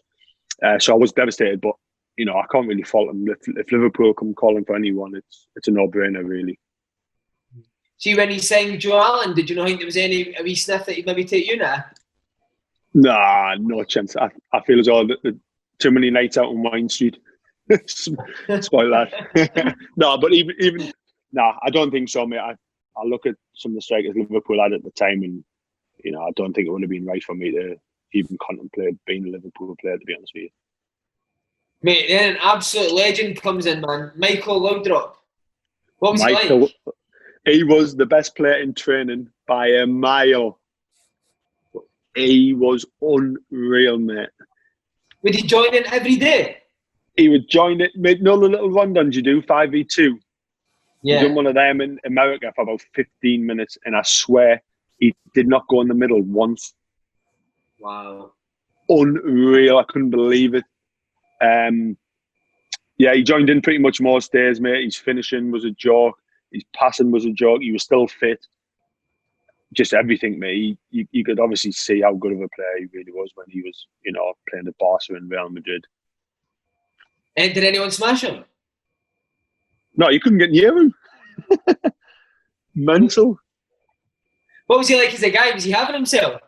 So I was devastated, but, you know, I can't really fault him. If Liverpool come calling for anyone, it's a no-brainer, really. See, when he signed Joe Allen, did you not think there was a wee sniff that he'd maybe take you now? Nah, no chance. I feel as though too many nights out on Wine Street. Spoil that. No, but even I don't think so, mate. I look at some of the strikers Liverpool had at the time, and you know, I don't think it would have been right for me to even contemplate being a Liverpool player, to be honest with you. Mate, then an absolute legend comes in, man. Michael Laudrup. What was he like? He was the best player in training by a mile. He was unreal, mate. Would he join in every day? He would join it. Made all the little rundowns you do, 5v2. Yeah. He done one of them in America for about 15 minutes, and I swear he did not go in the middle once. Wow. Unreal. I couldn't believe it. Yeah, he joined in pretty much most days, mate. His finishing was a joke. His passing was a joke. He was still fit. Just everything, mate. You could obviously see how good of a player he really was when he was, you know, playing at Barca and Real Madrid. And did anyone smash him? No, you couldn't get near him. Mental. What was he like as a guy? Was he having himself?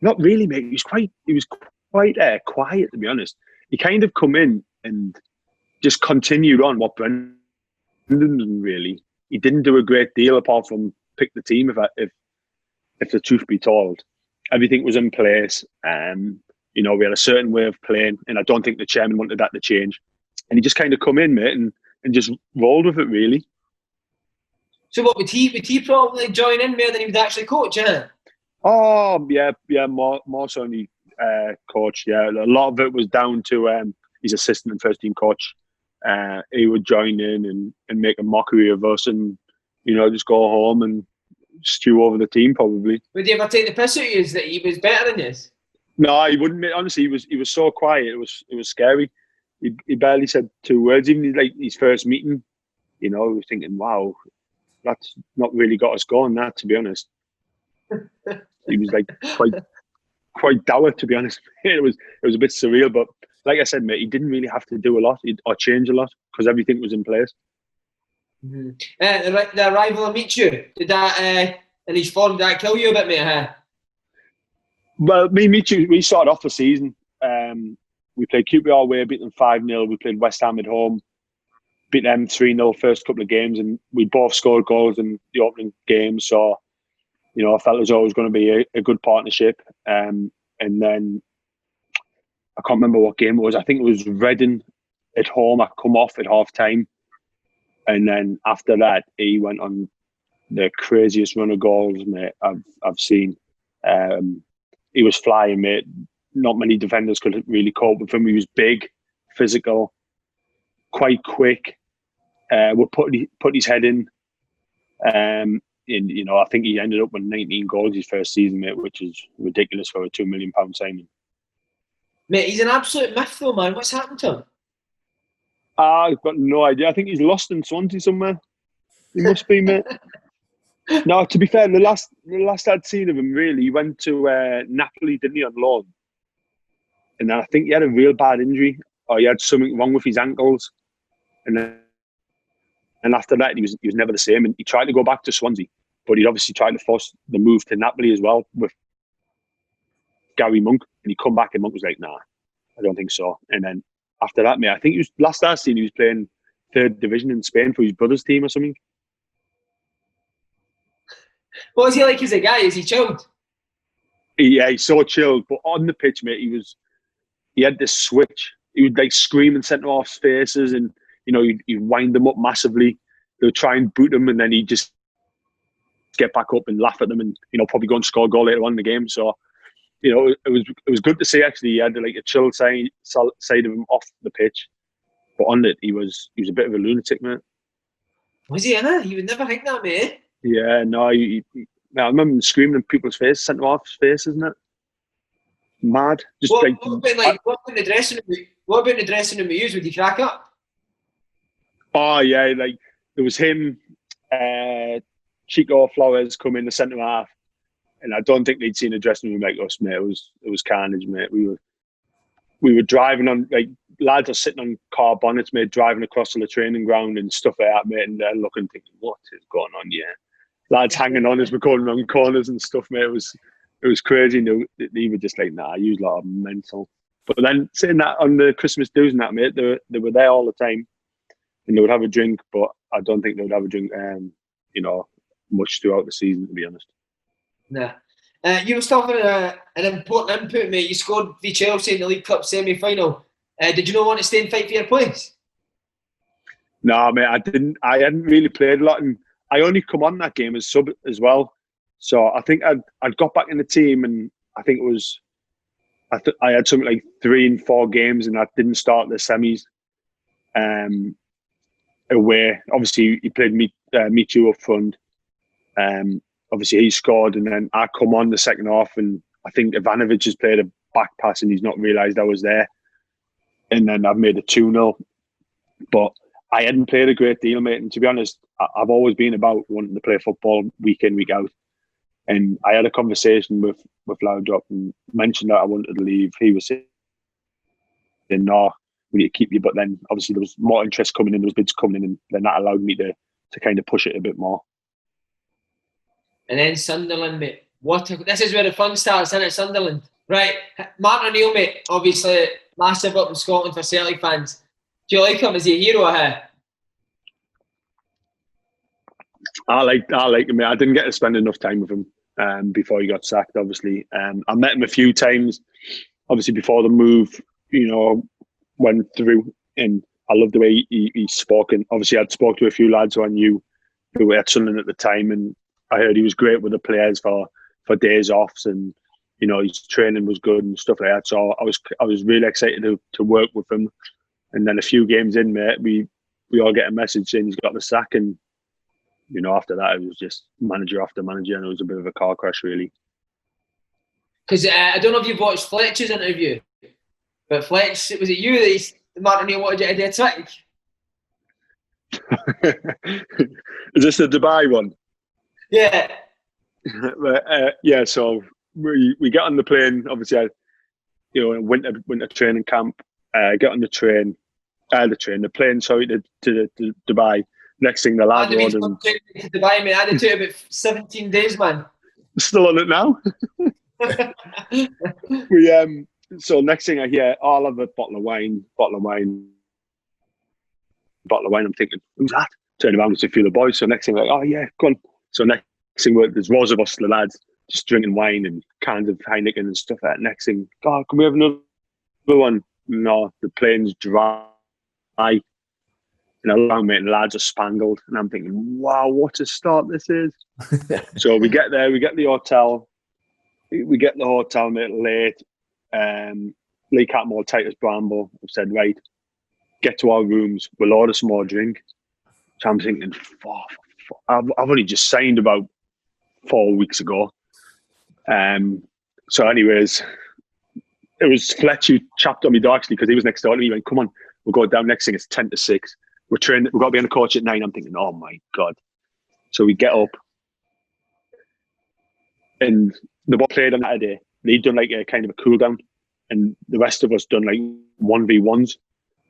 Not really, mate. He was quite quiet, to be honest. He kind of come in and just continued on what Brendan didn't really. He didn't do a great deal apart from pick the team, if the truth be told. Everything was in place. You know, we had a certain way of playing, and I don't think the chairman wanted that to change. And he just kind of come in, mate, and just rolled with it, really. So what, would he probably join in more than he would actually coach, yeah? Oh, yeah, more so than he coached, yeah. A lot of it was down to his assistant and first team coach. He would join in and make a mockery of us and, you know, just go home and stew over the team, probably. Would he ever take the piss at you that he was better than you? No, he wouldn't. Honestly, he was so quiet. It was scary. He barely said 2 words. Even like his first meeting, we were thinking, wow, that's not really got us going. That, to be honest, he was like quite dour. To be honest, it was a bit surreal. But like I said, mate, he didn't really have to do a lot or change a lot because everything was in place. Mm-hmm. The arrival of Michu, did that in his form, did that kill you a bit, mate? Well, Michu, we started off the season. We played QPR away, beat them 5-0. We played West Ham at home, beat them 3-0 first couple of games, and we both scored goals in the opening game. So, I felt as though it was going to be a good partnership. And then I can't remember what game it was. I think it was Reading at home. I come off at half time. And then after that, he went on the craziest run of goals, mate, I've seen. He was flying, mate. Not many defenders could really cope with him. He was big, physical, quite quick. Would put his head in. And I think he ended up with 19 goals his first season, mate, which is ridiculous for a £2 million signing. Mate, he's an absolute myth, though, man. What's happened to him? I've got no idea. I think he's lost in Swansea somewhere. He must be, mate. No, to be fair, the last I'd seen of him, really, he went to Napoli, didn't he, on loan? And then I think he had a real bad injury, or he had something wrong with his ankles. And after that, he was never the same. And he tried to go back to Swansea, but he'd obviously tried to force the move to Napoli as well with Gary Monk. And he come back, and Monk was like, "Nah, I don't think so." And then after that, mate, I think last I've seen, he was playing 3rd division in Spain for his brother's team or something. What was he like as a guy? Is he chilled? Yeah, he's so chilled. But on the pitch, mate, he had this switch. He would like scream in centre-half's faces, and he'd wind them up massively. They would try and boot him, and then he'd just get back up and laugh at them, and probably go and score a goal later on in the game. So it was good to see. Actually, he had like a chill side of him off the pitch, but on it, he was a bit of a lunatic, mate. Was he in it? You would never think that, mate. Yeah, no, I remember him screaming in people's faces, centre-half's faces, isn't it? Mad. Just what about the dressing room? What about the dressing room we used? Would you crack up? Oh yeah, like there was him, Chico Flores come in the centre half, and I don't think they'd seen a dressing room like us, mate. It was carnage, mate. We were driving on, like, lads are sitting on car bonnets, mate, driving across to the training ground and stuff like that, mate, and they're looking, thinking, what is going on here? Lads hanging on as we're going around corners and stuff, mate. It was crazy. They were just like, nah, you lot are mental. But then saying that on the Christmas dues and that, mate, they were there all the time, and they would have a drink, but I don't think they would have a drink, much throughout the season, to be honest. Nah. You were still having an important input, mate. You scored v Chelsea in the League Cup semi-final. Did you not want to stay and fight for your place? No, mate, I didn't. I hadn't really played a lot, and I only come on that game as sub as well. So I think I'd got back in the team, and I think it was I had something like 3 and 4 games, and I didn't start the semis. Away, obviously he played Michu up front. Obviously he scored, and then I come on the second half, and I think Ivanovic has played a back pass, and he's not realised I was there. And then I've made it 2-0. But I hadn't played a great deal, mate. And to be honest, I've always been about wanting to play football week in, week out. And I had a conversation with Laudrup and mentioned that I wanted to leave. He was saying, no, we need to keep you. But then obviously there was more interest coming in, there was bids coming in, and then that allowed me to kind of push it a bit more. And then Sunderland, mate. This is where the fun starts, isn't it, Sunderland? Right, Martin O'Neill, mate, obviously massive up in Scotland for Celtic fans. Do you like him? Is he a hero here? I like him, mate. I didn't get to spend enough time with him before he got sacked, obviously. I met him a few times, obviously, before the move, went through. And I loved the way he spoke. And obviously, I'd spoke to a few lads who I knew who were at Sunderland at the time. And I heard he was great with the players for days offs, and his training was good and stuff like that. So I was really excited to work with him. And then a few games in, mate, we all get a message saying he's got the sack, and after that it was just manager after manager, and it was a bit of a car crash, really. Because I don't know if you've watched Fletcher's interview, but Fletch, was it you that Martin O'Neill wanted you to do a trick? Is this the Dubai one? Yeah. Yeah, so we get on the plane, obviously, winter training camp, get on the plane, sorry, to Dubai. Next thing, the lads to Dubai, mate. I had to about 17 days, man. Still on it now. So next thing I hear, I'll have a bottle of wine. I'm thinking, who's that? Turn around to a few of the boys. So next thing, like, oh yeah, go on. So next thing, there's loads of us, the lads, just drinking wine and cans of Heineken and stuff like that. Next thing, oh, can we have another one? No, the plane's dry. And around me, and the lads are spangled. And I'm thinking, wow, what a start this is. So we get there, we get the hotel. We get the hotel, mate, late. Lee Catmull, tight as bramble. I've said, right, get to our rooms. We'll order some more drink. So I'm thinking, I've only just signed about 4 weeks ago. So anyways, it was Fletch who chapped on me door, actually, because he was next door to me. He went, come on, we'll go down. Next thing, it's 10 to 6. We're trained. We've got to be on the coach at 9. I'm thinking, oh my God. So we get up. And the ball played on that day. They'd done like a kind of a cool down. And the rest of us done like 1v1s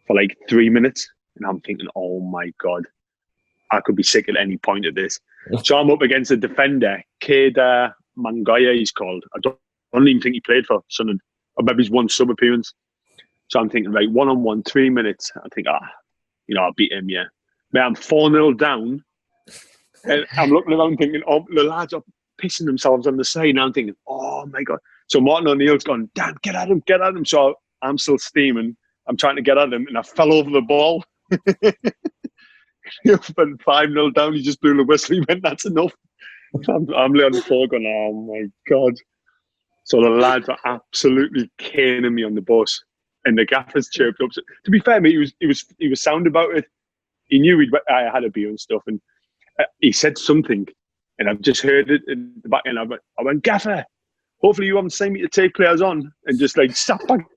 for like 3 minutes. And I'm thinking, oh my God, I could be sick at any point of this. So I'm up against a defender, Keda Mangaya, he's called. I don't even think he played for Sunderland. Or maybe he's one sub appearance. So I'm thinking, right, 1-on-1, 3 minutes. I think, I'll beat him, yeah. Man, I'm 4-0 down. And I'm looking around thinking, oh, the lads are pissing themselves on the side. And I'm thinking, oh my God. So Martin O'Neill's gone, Dan, get at him. So I'm still steaming. I'm trying to get at him, and I fell over the ball. He went 5-0 down. He just blew the whistle. He went, that's enough. I'm laying on the floor going, oh my God. So the lads are absolutely caning me on the bus, and the gaffer's chirped up. So, to be fair, mate, he was sound about it. He knew I had a beer and stuff, and he said something, and I've just heard it in the back, and I went, Gaffer, hopefully you haven't seen me to take players on, and just like sat back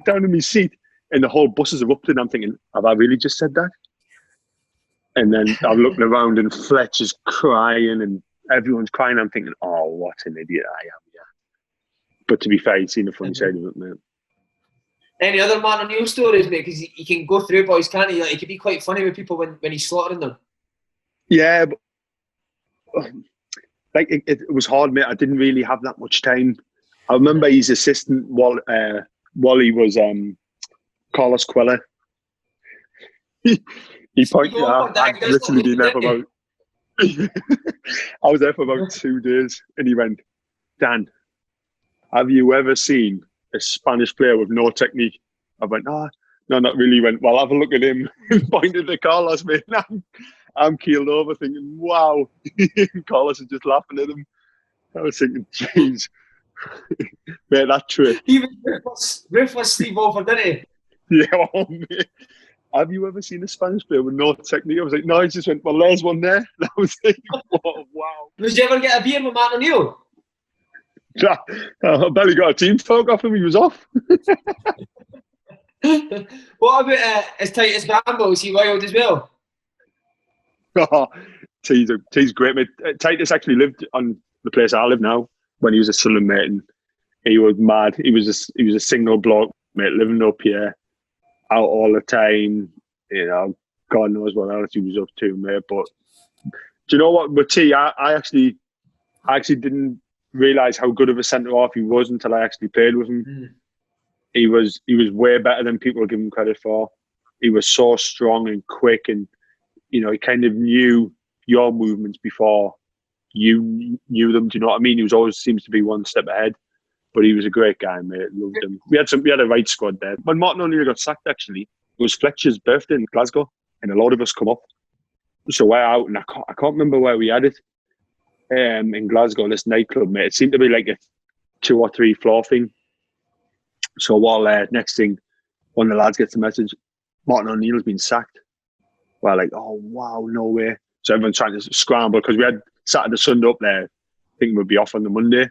down in my seat, and the whole bus is erupted. I'm thinking, have I really just said that? And then I'm looking around, and Fletch is crying, and everyone's crying. I'm thinking, oh, what an idiot I am, yeah. But to be fair, he's seen the funny side of it, mate. Any other Martin O'Neill stories, mate? Because he can go through boys, can't he? Like, he can be quite funny with people when he's slaughtering them. Yeah, but like it was hard, mate. I didn't really have that much time. I remember his assistant while he was Carlos Quella. He pointed out, I'd literally been there for about I was there for about 2 days, and he went, Dan, have you ever seen a Spanish player with no technique? I went, no, not really. He went, well, have a look at him. He pointed to Carlos, mate. I'm keeled over thinking, wow. Carlos is just laughing at him. I was thinking, jeez. Mate, that trip. He was ruthless Steve Over, didn't he? Yeah, oh, mate. Have you ever seen a Spanish player with no technique? I was like, no, he just went, well, there's one there. And I was like, oh, wow. Did you ever get a beer with Martin O'Neill? I barely got a team talk off him. He was off. What about as tight as Bramble? Is he wild as well? Oh, T's great, mate. Titus actually lived on the place I live now when he was a Sunderland mate, and he was mad. He was a single bloke, mate, living up here, out all the time. You know, God knows what else he was up to, mate. But do you know what? With T, I actually didn't realise how good of a centre half he was until I actually played with him. Mm. He was way better than people give him credit for. He was so strong and quick, and you know, he kind of knew your movements before you knew them. Do you know what I mean? He was always seems to be one step ahead. But he was a great guy, mate. Loved him. We had a right squad there. When Martin O'Neill got sacked, actually, it was Fletcher's birthday in Glasgow, and a lot of us come up. So we're out, and I can't remember where we had it. In Glasgow, this nightclub, mate. It seemed to be like a 2 or 3 floor thing. So while next thing, one of the lads gets a message, Martin O'Neill's been sacked. We're like, oh wow, no way. So everyone's trying to scramble because we had Saturday, Sunday up there, thinking we'd be off on the Monday.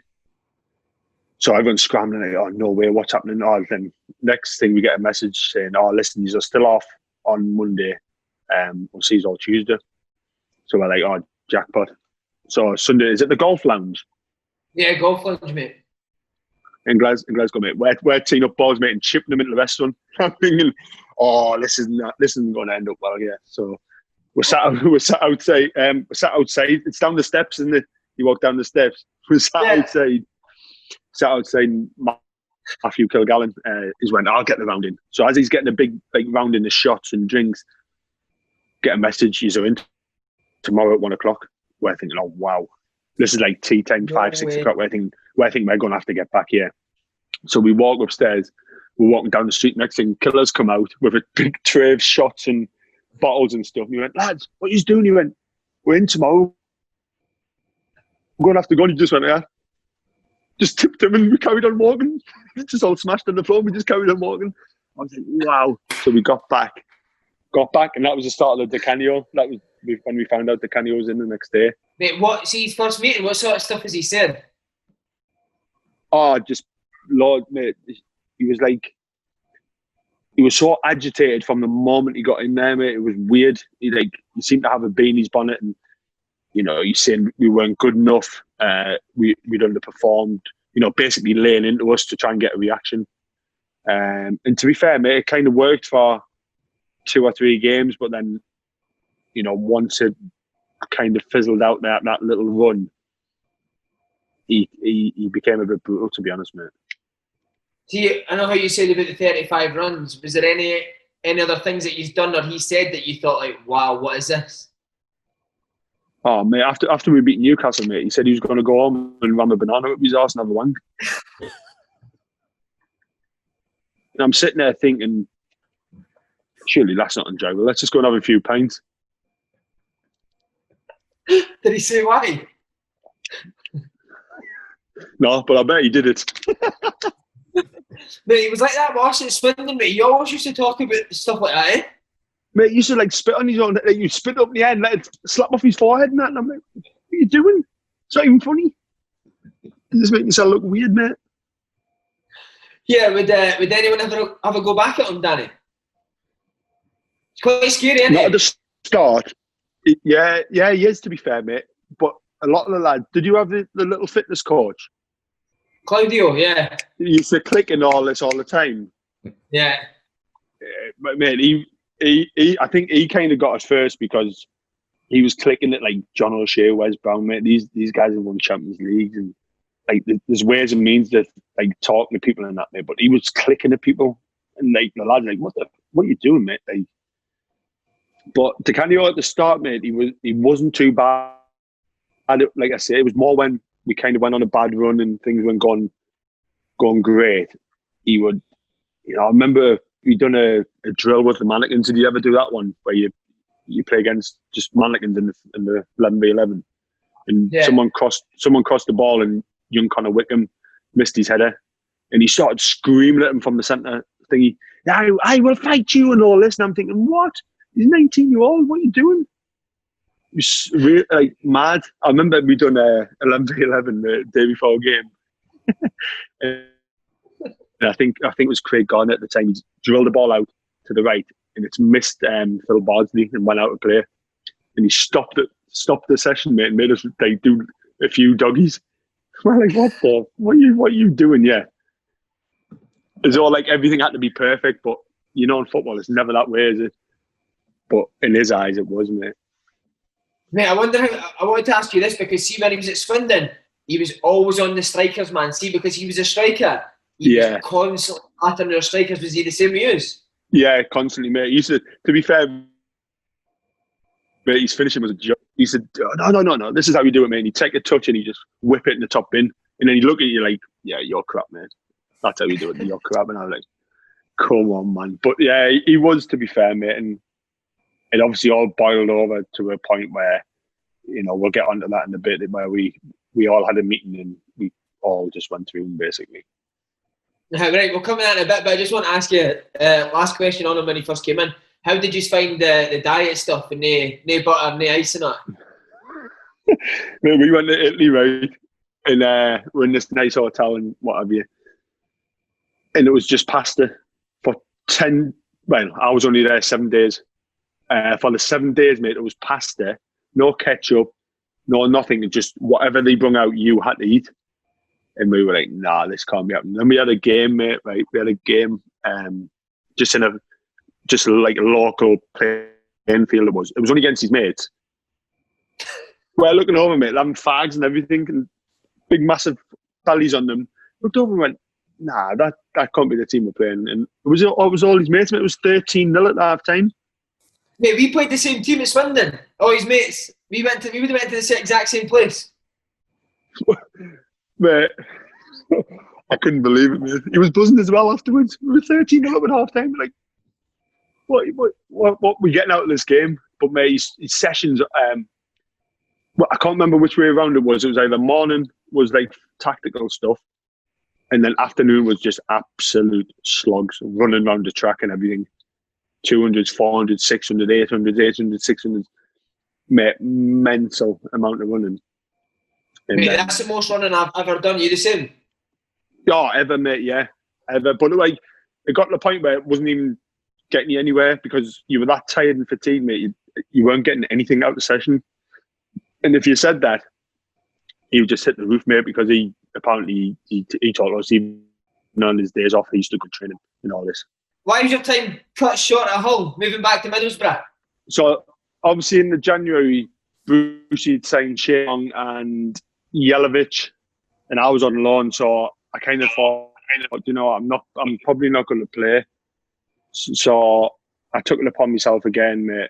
So everyone's scrambling, like, oh, no way, what's happening? Oh, then next thing we get a message saying, oh, listen, you're still off on Monday. We'll see you all Tuesday. So we're like, oh, jackpot. So Sunday, is it the golf lounge? Yeah, golf lounge, mate. In Glasgow, mate. We're teeing up balls, mate, and chipping them into the restaurant. I'm thinking, oh, this isn't going to end up well, yeah. So we're sat outside. It's down the steps, isn't it? You walk down the steps. We're sat outside. Matthew Kilgallen is went, I'll get the round in. So as he's getting a big round in the shots and drinks, get a message, he's in tomorrow at 1 o'clock. We're thinking, oh wow, this is like tea time, 6 o'clock. We're thinking we're going to have to get back here. So we walk upstairs. We're walking down the street. Next thing, Killer's come out with a big tray of shots and bottles and stuff. And he went, lads, what are you doing? He went, we're in tomorrow. We're going to have to go. And he just went, yeah. Just tipped him and we carried on walking. Just all smashed on the floor. We just carried on walking. I was like, wow. So we got back, and that was the start of the Decanio. That was when we found out Decanio was in the next day. Mate, his first meeting? What sort of stuff has he said? Oh, just, Lord, mate, he was so agitated from the moment he got in there, mate. It was weird. He seemed to have a bee in his bonnet, and he's saying we weren't good enough. We'd underperformed. Basically laying into us to try and get a reaction. And to be fair, mate, it kind of worked for 2 or 3 games, but then, once it kind of fizzled out that little run, he became a bit brutal, to be honest, mate. See, I know how you said about the 35 runs. Was there any other things that he's done or he said that you thought, like, wow, what is this? Oh, mate, after we beat Newcastle, mate, he said he was going to go home and ram a banana up his arse and have a wank. And I'm sitting there thinking, surely that's not enjoyable. Let's just go and have a few pints. Did he say why? No, but I bet he did it. Mate, he was like that whilst at Swindon, mate. He always used to talk about stuff like that, eh? Mate, he used to spit on his own, you spit up in the air and let it slap off his forehead and that. And I'm like, what are you doing? It's not even funny. You just make yourself look weird, mate. Yeah, would anyone ever have a go back at him, Danny? It's quite scary, isn't it? Not at the start. Yeah, he is, to be fair, mate. But a lot of the lads, did you have the little fitness coach? Claudio, yeah. He used to click and all this all the time. Yeah. But mate, he I think he kind of got us first because he was clicking at like John O'Shea, Wes Brown, mate. These guys have won Champions Leagues and like there's ways and means to like talking to people and that, mate. But he was clicking at people and like the lads like, what are you doing, mate? Like, but Decanio at the start, mate, he wasn't too bad. And like I say, it was more when we kind of went on a bad run and things weren't going great. He would, I remember we done a drill with the mannequins. Did you ever do that one where you play against just mannequins in the 11v11? And someone crossed the ball and young Connor Wickham missed his header, and he started screaming at him from the centre thingy, I will fight you and all this. And I'm thinking, what? He's 19-year-old. What are you doing? It was really, like, mad. I remember we done a 11v11 the day before a game. And I think it was Craig Garner at the time. He drilled the ball out to the right, and it's missed Phil Bardsley and went out of play. And he stopped the session, mate, and made us like do a few doggies. We're like, what are you doing? Yeah, it's all like everything had to be perfect, but in football, it's never that way, is it? But in his eyes, it was, mate. Mate, I wanted to ask you this because see, when he was at Swindon, he was always on the strikers, man. See, because he was a striker. He was constantly attacking their strikers. Was he the same with you? Yeah, constantly, mate. He used to be fair, mate, his finishing was a joke. He said, no, this is how you do it, mate. He'd take a touch and he'd just whip it in the top bin. And then he'd look at you like, yeah, you're crap, mate. That's how you do it, you're crap. And I was like, come on, man. But yeah, he was, to be fair, mate. And it obviously all boiled over to a point where, we'll get onto that in a bit, where we all had a meeting and we all just went through them, basically. Right, we'll come in a bit, but I just want to ask you, last question on him when he first came in. How did you find the diet stuff and no butter, no ice and that? We went to Italy, right? and we're in this nice hotel and what have you. And it was just pasta for 10. Well, I was only there 7 days. For the 7 days, mate, it was pasta, no ketchup, no nothing. Just whatever they brought out, you had to eat. And we were like, nah, this can't be happening. Then we had a game, mate. Right, we had a game, just like a local playing field. It was only against his mates. We're looking over, mate, having fags and everything, and big massive bellies on them. Looked over and went, nah, that can't be the team we're playing. And it was all his mates, mate. It was 13-0 at half time. Mate, we played the same team at Swindon. All his mates. We would have went to the exact same place. Mate, I couldn't believe it, mate. He was buzzing as well afterwards. We were 13-0 at half time. Like, what we getting out of this game? But mate, his sessions, well, I can't remember which way around it was. It was either morning was like tactical stuff, and then afternoon was just absolute slugs, running around the track and everything. 200s, 400s, 600s, 800s, 800s, 600s. Mate, mental amount of running. And mate, that's the most running I've ever done. You the same? Yeah, ever, mate, yeah. Ever. But like, it got to the point where it wasn't even getting you anywhere because you were that tired and fatigued, mate. You weren't getting anything out of the session. And if you said that, he would just hit the roof, mate, because he apparently he told us even on his days off he used to go training and all this. Why was your time cut short at Hull, moving back to Middlesbrough? So obviously in the January, Brucey had signed Shane and Yelovich, and I was on loan, so I kind of thought, you know, I'm probably not going to play. So I took it upon myself again, mate,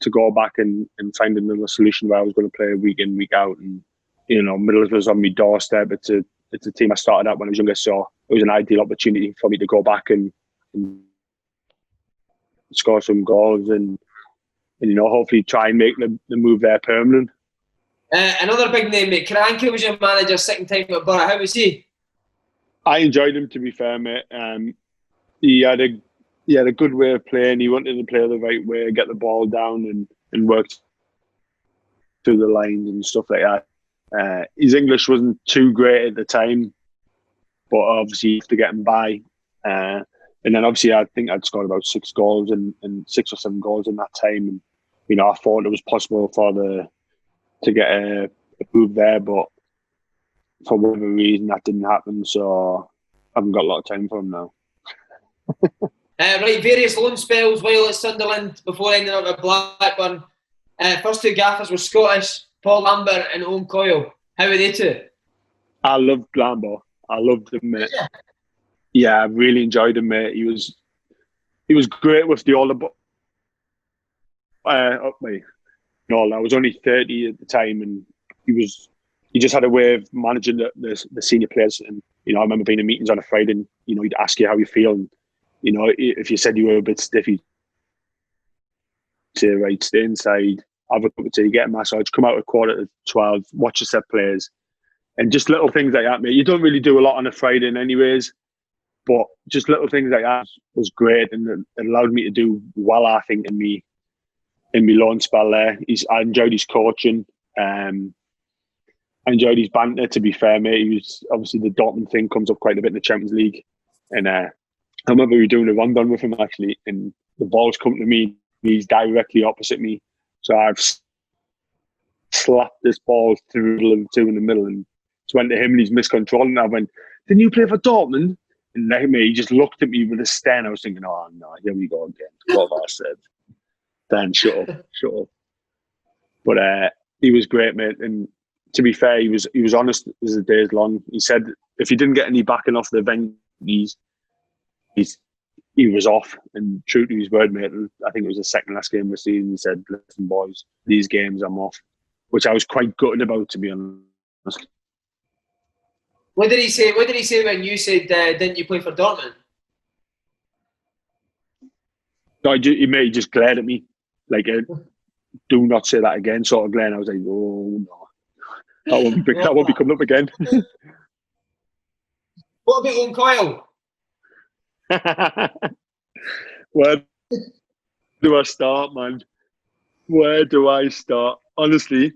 to go back and find another solution where I was going to play week in, week out. And, you know, Middlesbrough's on my doorstep. It's a team I started out when I was younger, so it was an ideal opportunity for me to go back and score some goals and, you know, hopefully try and make the move there permanent. Another big name, mate. Karanka was your manager second time at Borough. How was he? I enjoyed him, to be fair, mate. He had a good way of playing. He wanted to play the right way, get the ball down and work through the lines and stuff like that. His English wasn't too great at the time, but obviously you have to get him by. And then obviously I think I'd scored about 6 goals and 6 or 7 goals in that time. And, you know, I thought it was possible to get a move there, but for whatever reason that didn't happen. So I haven't got a lot of time for him now. Right, various loan spells while at Sunderland before ending up at Blackburn. First 2 gaffers were Scottish, Paul Lambert and Owen Coyle. How were they two? I loved Lambert. I loved him, mate. Yeah, I really enjoyed him, mate. He was great with the older. No, I was only 30 at the time, and he just had a way of managing the senior players. And, you know, I remember being in meetings on a Friday, and, you know, he'd ask you how you feel. And, you know, if you said you were a bit stiff, he'd say, right, stay inside, have a cup of tea, get a massage, come out at 11:45, watch the set players. And just little things like that, mate. You don't really do a lot on a Friday anyways, but just little things like that was great, and it allowed me to do well, I think, in my loan spell there. I enjoyed his coaching. I enjoyed his banter, to be fair, mate. He was, obviously, the Dortmund thing comes up quite a bit in the Champions League. And I remember we were doing a run-down with him, actually, and the ball's come to me. He's directly opposite me. So I've slapped this ball through the 2 in the middle, and just went to him, and he's miscontrolled. And I went, didn't you play for Dortmund? And like me, he just looked at me with a stare, and I was thinking, oh, no, here we go again. What have I said? Dan, shut up. But he was great, mate. And to be fair, he was honest as the days long. He said if he didn't get any backing off the bench, he was off. And true to his word, mate, I think it was the second last game of the season, he said, listen, boys, these games I'm off. Which I was quite gutted about, to be honest. What did he say when you said, didn't you play for Dortmund? No, he just glared at me. Like, do not say that again, sort of glare. I was like, oh, no. That won't be coming up again. What about Owen Coyle? Where do I start, man? Where do I start? Honestly,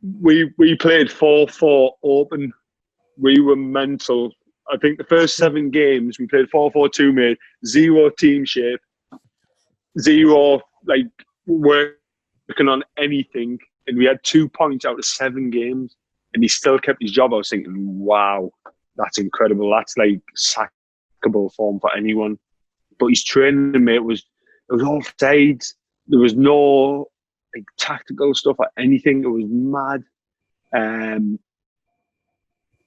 we played 4-4 open. We were mental. I think the first 7 games we played 4-4-2, mate. 0 team shape, 0 like working on anything, and we had 2 points out of 7 games, and he still kept his job. I was thinking, wow, that's incredible. That's like sackable form for anyone. But his training, mate, it was all sides. There was no like tactical stuff or anything. It was mad.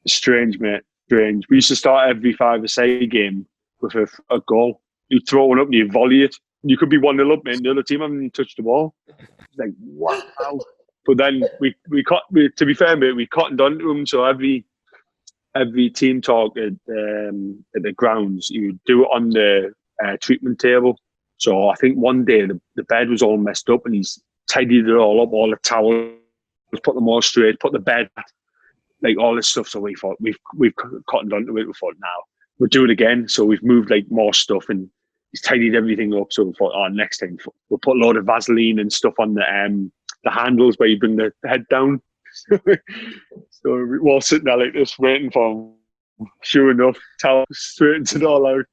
Strange, mate. Strange. We used to start every 5-a-side game with a goal. You'd throw one up and you volley it. You could be 1-0 up, mate, and the other team haven't even touched the ball. It's like, wow. But then to be fair, mate, we cottoned onto them. So every team talk at the grounds, you would do it on the treatment table. So I think one day the bed was all messed up, and he's tidied it all up, all the towels, put them all straight, put the bed, like all this stuff. So we thought we've cottoned onto it. We thought, now we'll do it again. So we've moved like more stuff, and he's tidied everything up. So we thought, next time we'll put a load of Vaseline and stuff on the handles where you bring the head down. So we were all sitting there like this, waiting for him. Sure enough, towel straightens it all out.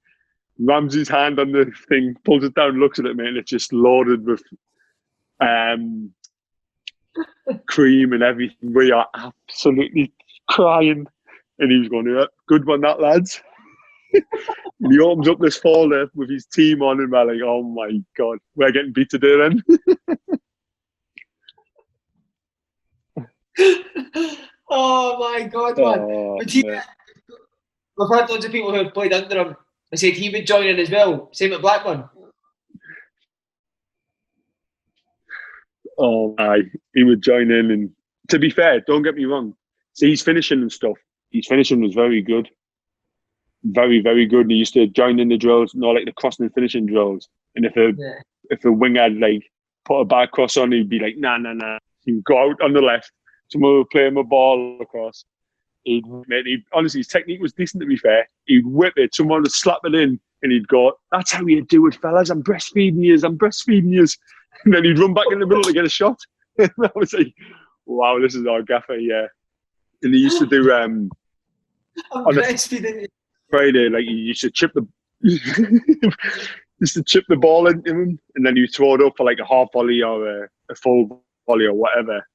Ramsey's hand on the thing, pulls it down, looks at it, mate, and it's just loaded with cream and everything. We are absolutely crying. And he was going, yeah, good one, that, lads. And he opens up this folder with his team on, and we're like, oh my God, we're getting beat today then. Oh my God, man. But we've had loads of people who have played under him and said he would join in as well. Same at Blackburn. Oh, aye. He would join in. And to be fair, don't get me wrong. See, his finishing and stuff. His finishing was very good. Very, very good. And he used to join in the drills, like the crossing and finishing drills. And if a winger had like put a back cross on, he'd be like, nah. He'd go out on the left. Someone would play him a ball across. Honestly, his technique was decent, to be fair. He'd whip it, someone would slap it in, and he'd go, that's how you do it, fellas. I'm breastfeeding you. And then he'd run back in the middle to get a shot. And I was like, wow, this is our gaffer, yeah. And he used to do on a Friday, like he used to chip the ball into him, and then you throw it up for like a half volley or a full volley or whatever.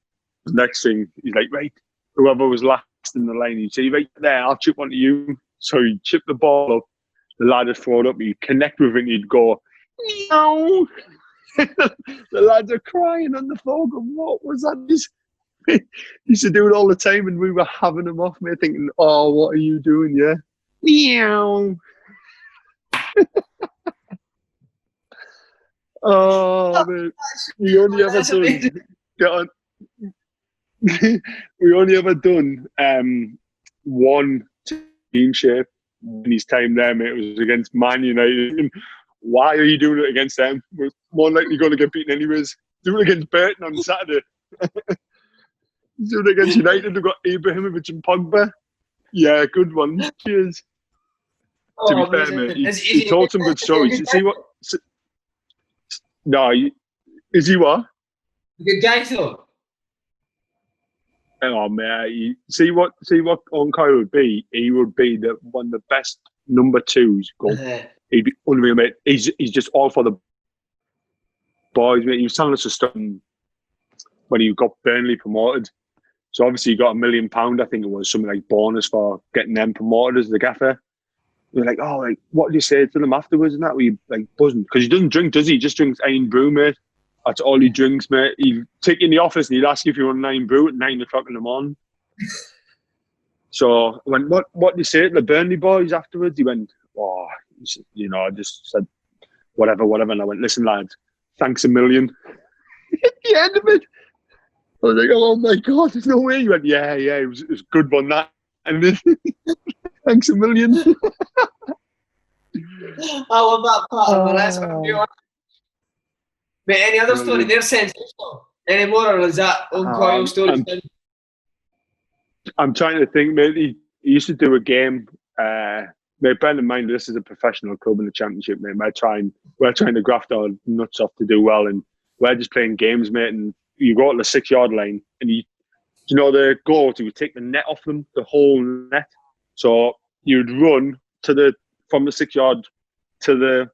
The next thing, he's like, right, whoever was last in the line, he'd say, right there, I'll chip one to you. So he'd chip the ball up, the lad would throw it up, he'd connect with it, and he'd go, no. The lads are crying on the floor, going, what was that? He used to do it all the time, and we were having him off, mate, thinking, oh, what are you doing, yeah? Meow. Oh, man. We only ever done one team shape in his time there, mate. It was against Man United. And why are you doing it against them? We're more likely going to get beaten anyways. Do it against Burton on Saturday. Do it against United. We've got Ibrahimovic and Pogba. Yeah, good one. Cheers. To be fair, mate, he told some good stories. You see what? No, is he what? Good guy, though. Oh man, see what Onkoi would be. He would be one of the best number twos. He'd be unreal, mate. He's just all for the boys, mate. He was telling us a story when he got Burnley promoted. So obviously he got £1 million, I think it was, something like bonus for getting them promoted as the gaffer. We were like, oh, like, what did you say to them afterwards and that? Were you like buzzing? Because he doesn't drink, does he? He just drinks iron brew, mate. That's all he drinks, mate. He'd take you in the office and he'd ask you if you want an iron brew at 9 o'clock in the morning. So I went, what did you say to the Burnley boys afterwards? He went, oh, I just said, whatever. And I went, listen, lads, thanks a million. At the end of it, I was like, oh my God, there's no way. He went, yeah, it was a good one, that. And then, thanks a million. I love that part. That's what I'm doing. But any other story? They're sensational. Any more, or is that Onkoi story? I'm trying to think, mate. He used to do a game. Mate, bear in mind, this is a professional club in the Championship, mate. We're trying to graft our nuts off to do well, and we're just playing games, mate. And you go to the 6-yard line, and you know the goals? You would take the net off them, the whole net. So you'd run from the 6 yard to the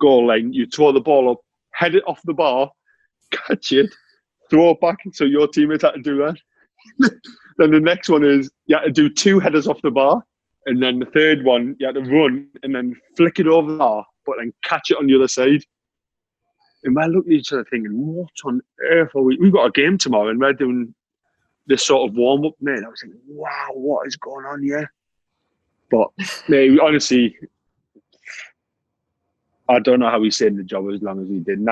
goal line. You'd throw the ball up, head it off the bar, catch it, throw it back. So your teammates had to do that. Then the next one is you had to do 2 headers off the bar. And then the third one, you had to run and then flick it over the bar, but then catch it on the other side. And we're looking at each other thinking, what on earth are we? We've got a game tomorrow and we're doing this sort of warm-up, mate. I was thinking, wow, what is going on here? But, mate, honestly, I don't know how he stayed in the job as long as he did. And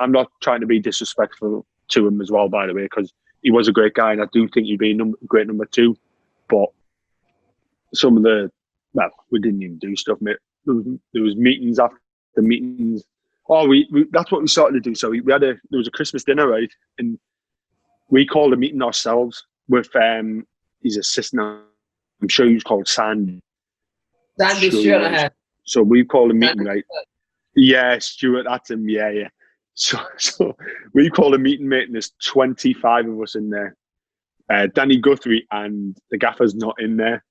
I'm not trying to be disrespectful to him as well, by the way, because he was a great guy and I do think he'd be a great number 2. But some of we didn't even do stuff, mate. There was meetings after the meetings. Oh, we that's what we started to do. So there was a Christmas dinner, right? And we called a meeting ourselves with his assistant. I'm sure he was called Sandy. Sandy Stewart. So we called a meeting, right? Yeah, Stuart, that's him. Yeah. So we called a meeting, mate, and there's 25 of us in there. Danny Guthrie and the gaffer's not in there.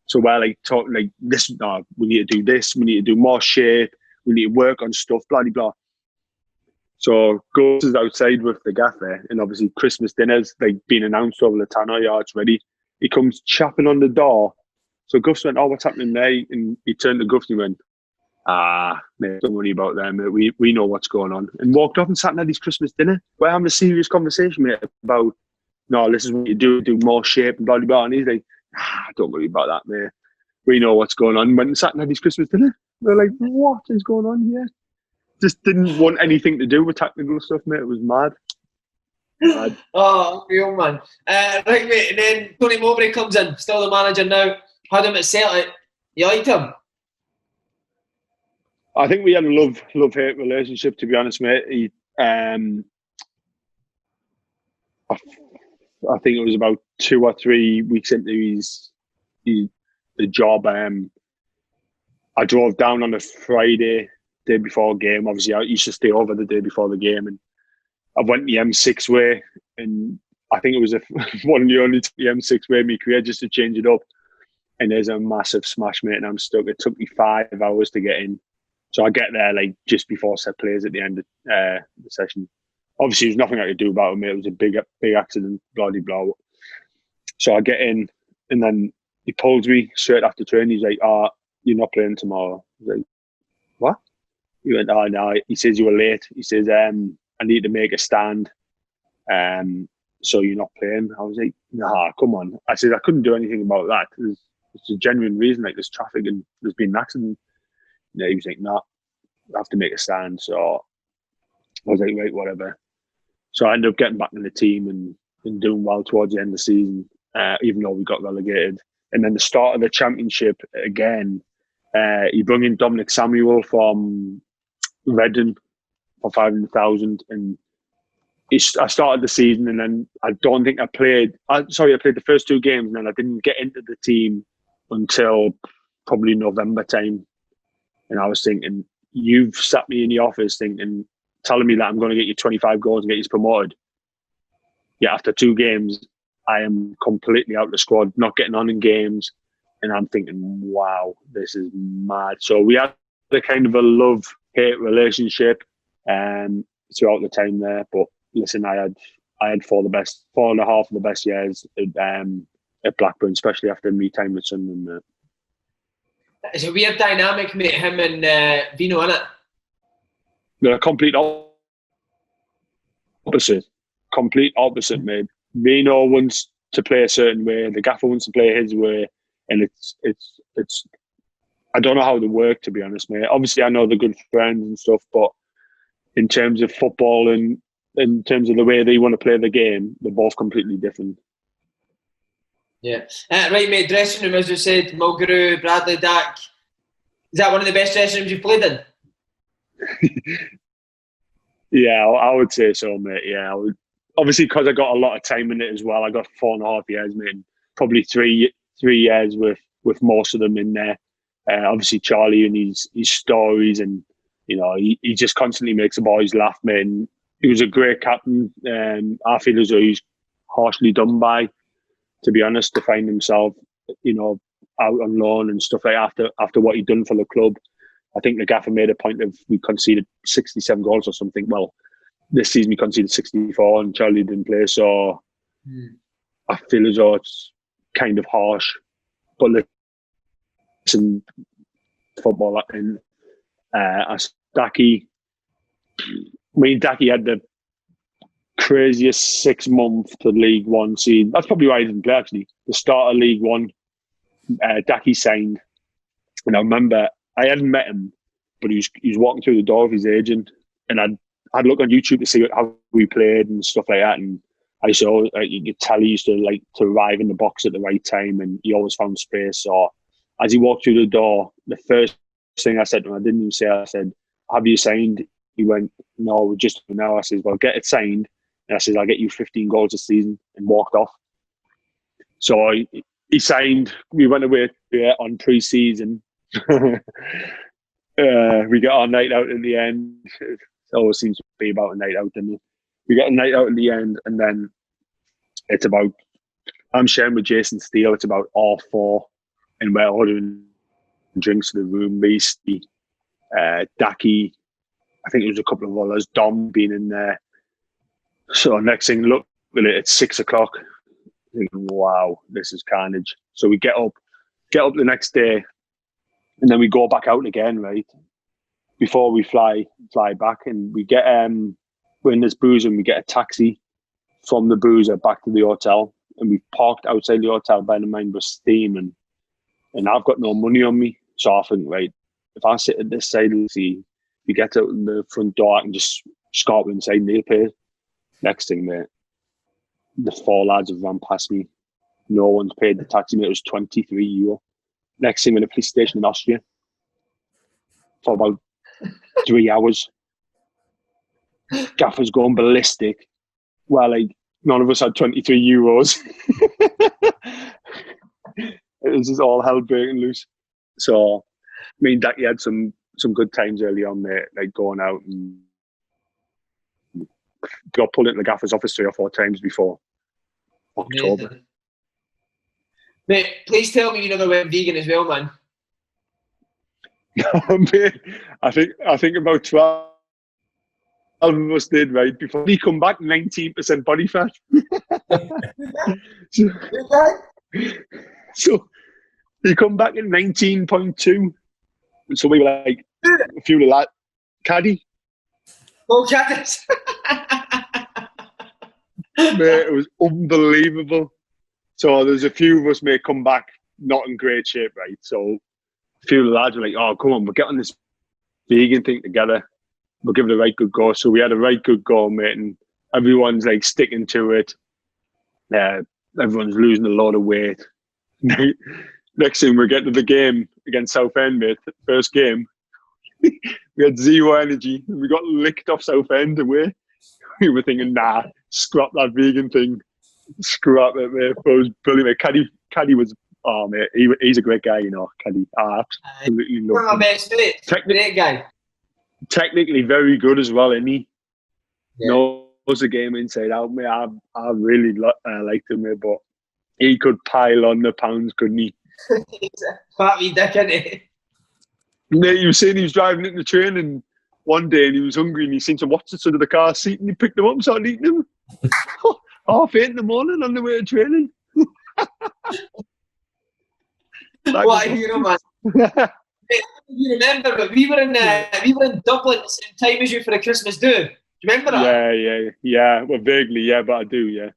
So we're like talking like this. No, we need to do this. We need to do more shape. We need to work on stuff. Blah blah blah. So Gus is outside with the gaffer, and obviously Christmas dinner's like being announced over the tannoy. Yeah, it's ready. He comes chapping on the door. So Gus went, "Oh, what's happening there?" And he turned to Gus and went, mate, don't worry about them. Mate. We know what's going on. And walked up and sat at his Christmas dinner. We're having a serious conversation, mate, about no, this is what you do more shape and blah blah blah. And he's like, don't worry about that, mate. We know what's going on. Went and sat and had his Christmas dinner. They're like, what is going on here? Just didn't want anything to do with technical stuff, mate. It was mad. Oh, real man. Right, mate. And then Tony Mowbray comes in, still the manager now. Had him at Celtic. You liked him? I think we had a love-hate relationship, to be honest, mate. He, I think it was about 2 or 3 weeks into the job. I drove down on a Friday, day before a game. Obviously, I used to stay over the day before the game, and I went the M6 way, and I think it was one of the only the M6 way in my career just to change it up. And there's a massive smash, mate, and I'm stuck. It took me 5 hours to get in. So I get there like just before set plays at the end of the session. Obviously, there's nothing I could do about it, mate. It was a big accident, blah, blah, blah. So I get in, and then he pulls me straight after training. He's like, you're not playing tomorrow. I was like, what? He went, no. He says, you were late. He says, I need to make a stand. So you're not playing. I was like, nah, come on. I said, I couldn't do anything about that. It's a genuine reason, like there's traffic and there's been an accident. Yeah, he was like, nah, I have to make a stand. So I was like, right, whatever. So I ended up getting back in the team and doing well towards the end of the season, even though we got relegated. And then the start of the championship again, he brought in Dominic Samuel from Reading for 500,000, and I started the season, and then I don't think I played the first 2 games, and then I didn't get into the team until probably November time. And I was thinking, you've sat me in the office telling me that I'm going to get you 25 goals and get you promoted. Yeah, after 2 games, I am completely out of the squad, not getting on in games. And I'm thinking, wow, this is mad. So we had a kind of a love-hate relationship throughout the time there. But listen, I had 4 and a half of the best years at Blackburn, especially after me time with Sunderland. It's a weird dynamic, mate, him and Vino, innit? They're a complete opposite. Complete opposite, mate. Vino wants to play a certain way, the gaffer wants to play his way, and it's I don't know how they work, to be honest, mate. Obviously, I know they're good friends and stuff, but in terms of football and in terms of the way they want to play the game, they're both completely different. Yeah. Right, mate, dressing room, as you said, Mulgrew, Bradley, Dack. Is that one of the best dressing rooms you've played in? Yeah, I would say so, mate. Yeah, I would. Obviously, because I got a lot of time in it as well. I got 4.5 years, mate. Probably 3 years with most of them in there. Obviously, Charlie and his stories, and you know, he just constantly makes the boys laugh, mate. And he was a great captain. I feel as though he's harshly done by, to be honest, to find himself, out on loan and stuff like after what he'd done for the club. I think the gaffer made a point of we conceded 67 goals or something. Well, this season we conceded 64 and Charlie didn't play, so I feel as though it's kind of harsh. But listen, football and Dacky had the craziest 6 month to League One season. That's probably why he didn't play, actually. The start of League One, Dacky signed. And I remember I hadn't met him, but he was walking through the door of his agent, and I'd look on YouTube to see how he played and stuff like that. And I saw you could tell he used to arrive in the box at the right time, and he always found space. So as he walked through the door, the first thing I said to him, I didn't even say, I said, "Have you signed?" He went, "No, we're just now." I said, "Well, get it signed." And I said, "I'll get you 15 goals this season," and walked off. So he signed. We went away on pre-season. We got our night out in the end. It always seems to be about a night out, doesn't it? We got a night out in the end, and then it's about, I'm sharing with Jason Steele, it's about R4, and we're ordering drinks to the room. Me, Steve, Dacky, I think there was a couple of others, Dom being in there. So next thing, look, it's 6 o'clock. Thinking, wow, this is carnage. So we get up the next day, and then we go back out again, right? Before we fly back, and we get we're in this boozer, and we get a taxi from the boozer back to the hotel, and we parked outside the hotel. Bear in mind, we're steaming, and I've got no money on me, so I think, right, if I sit at this side, we get out the front door, I can just scarp inside and they'll pay. Next thing, mate, the 4 lads have run past me. No one's paid the taxi, mate. It was €23. Next thing, we're in a police station in Austria for about 3 hours. Gaffer's going ballistic. Well, none of us had €23. It was just all hell breaking loose. So, me and Dacky had some good times early on, mate, going out and got pulled into the gaffer's office 3 or 4 times before October. Amazing. Mate, please tell me you never went vegan as well, man. Mate, I think about 12 of us did, right? Before he come back, 19% body fat. So he come back at 19.2. So we were like, a few of that, caddy. Oh, caddies. Mate, it was unbelievable. So there's a few of us may come back not in great shape, right? So a few of the lads were like, "Oh, come on, we're getting this vegan thing together. We'll give it a right good go." So we had a right good go, mate, and everyone's like sticking to it. Everyone's losing a lot of weight. Next thing, we're getting to the game against Southend, mate. First game, we had 0 energy. We got licked off Southend away. We were thinking, nah, scrap that vegan thing. Scrap it, mate. It was brilliant, mate. Caddy was, oh, mate, he's a great guy, Caddy. I absolutely love him. One of my best mates. Great guy. Technically very good as well, isn't he? Yeah. Knows the game inside out, mate. I really liked him, mate, but he could pile on the pounds, couldn't he? He's a fat wee dick, isn't he? Mate, he was saying he was driving into the train and one day and he was hungry and he seen some Watsons under the car seat and he picked them up and started eating them. 8:30 in the morning on the way to training. What a hero, man. You remember, but we were in Dublin at the same time as you for a Christmas do. Do you remember that? Yeah. Well, vaguely, yeah, but I do, yeah.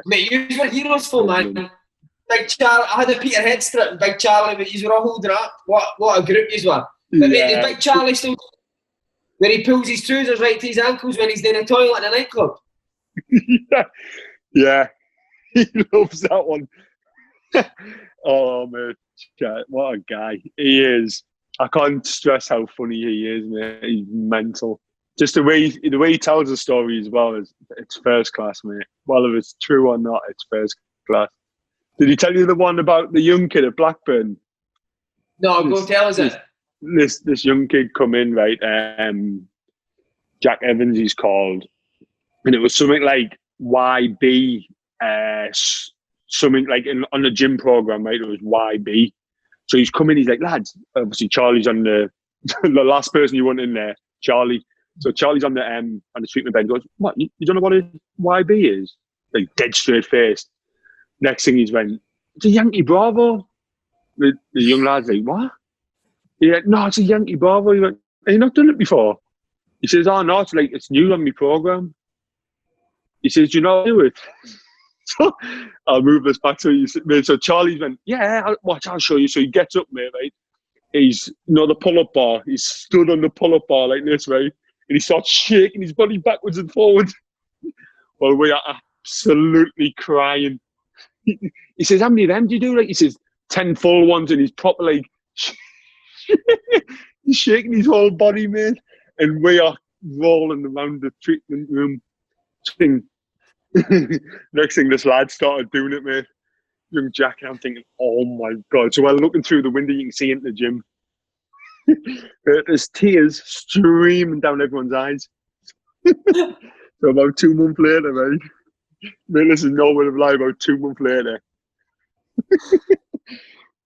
Mate, you were heroes for, man. Big Charlie, I had a Peter Head strip and Big Charlie, but you were all holding up. What a group you were. But mate, the Big Charlie still, where he pulls his trousers right to his ankles when he's in a toilet in a nightclub. Yeah. He loves that one. Oh, man. What a guy. He is. I can't stress how funny he is, mate. He's mental. Just the way he tells the story as well, it's first class, mate. Whether it's true or not, it's first class. Did he tell you the one about the young kid at Blackburn? No, go tell us it. This young kid come in, right? Jack Evans, he's called. And it was something like YB something like on the gym program, right? It was YB. So he's come in, he's like, lads, obviously Charlie's on the last person you want in there, Charlie. So Charlie's on the treatment bed, goes, what, you don't know what a YB is? Like dead straight faced. Next thing he's went, it's a Yankee Bravo. The young lad's like, what? Yeah, no, it's a Yankee Bravo. He went, have you not done it before? He says, oh no, it's new on my program. He says, do you know how to do it? So I'll move this back to you. So Charlie went, yeah, I'll show you. So he gets up, mate, right? He's, the pull-up bar. He's stood on the pull-up bar like this, right? And he starts shaking his body backwards and forwards. Well, we are absolutely crying. He says, how many of them do you do? Like, he says, 10 full ones, and he's proper like, he's shaking his whole body, mate. And we are rolling around the treatment room. Next thing, this lad started doing it, mate. Young Jack, and I'm thinking, oh my God. So while looking through the window, you can see into the gym. There's tears streaming down everyone's eyes. So about 2 months later, right? Mate, this is no word of lie, about 2 months later.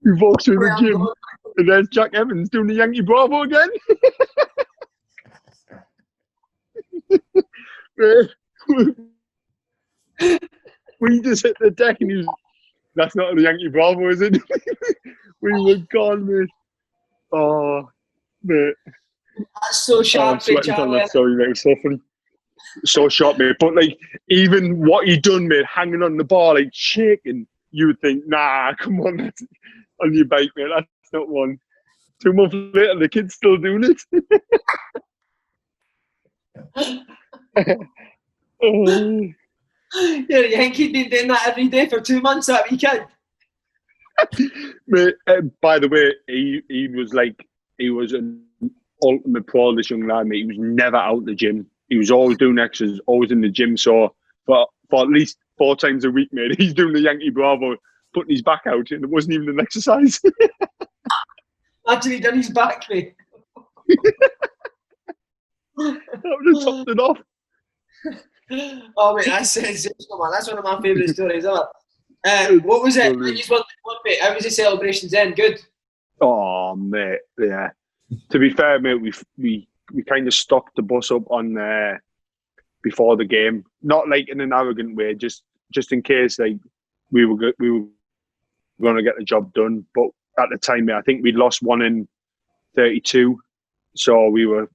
He walks through the gym, and there's Jack Evans doing the Yankee Bravo again. We just hit the deck, and he was, that's not the Yankee Bravo, is it? We were gone, mate. Oh, mate. That's so sharp, Charlie. That story, mate. It's so funny. So sharp, mate. But like, even what he done, mate, hanging on the bar, like shaking, you would think, nah, come on, that's on your bike, mate. That's not one. 2 months later, the kid's still doing it. Yeah, the Yankee's been doing that every day for 2 months that weekend. Mate, by the way, he was an ultimate pro, this young lad, mate. He was never out the gym. He was always doing extras, always in the gym. So for at least 4 times a week, mate, he's doing the Yankee Bravo, putting his back out, and it wasn't even an exercise. Actually done his back, mate. That would have topped it off. Oh, mate, that's sensational, man. That's one of my favourite stories ever. What was it? How was the celebrations then? Good? Oh, mate, yeah. To be fair, mate, we kind of stocked the bus up on before the game. Not like in an arrogant way, just in case like we were going to get the job done. But at the time, mate, I think we'd lost 1 in 32. So we were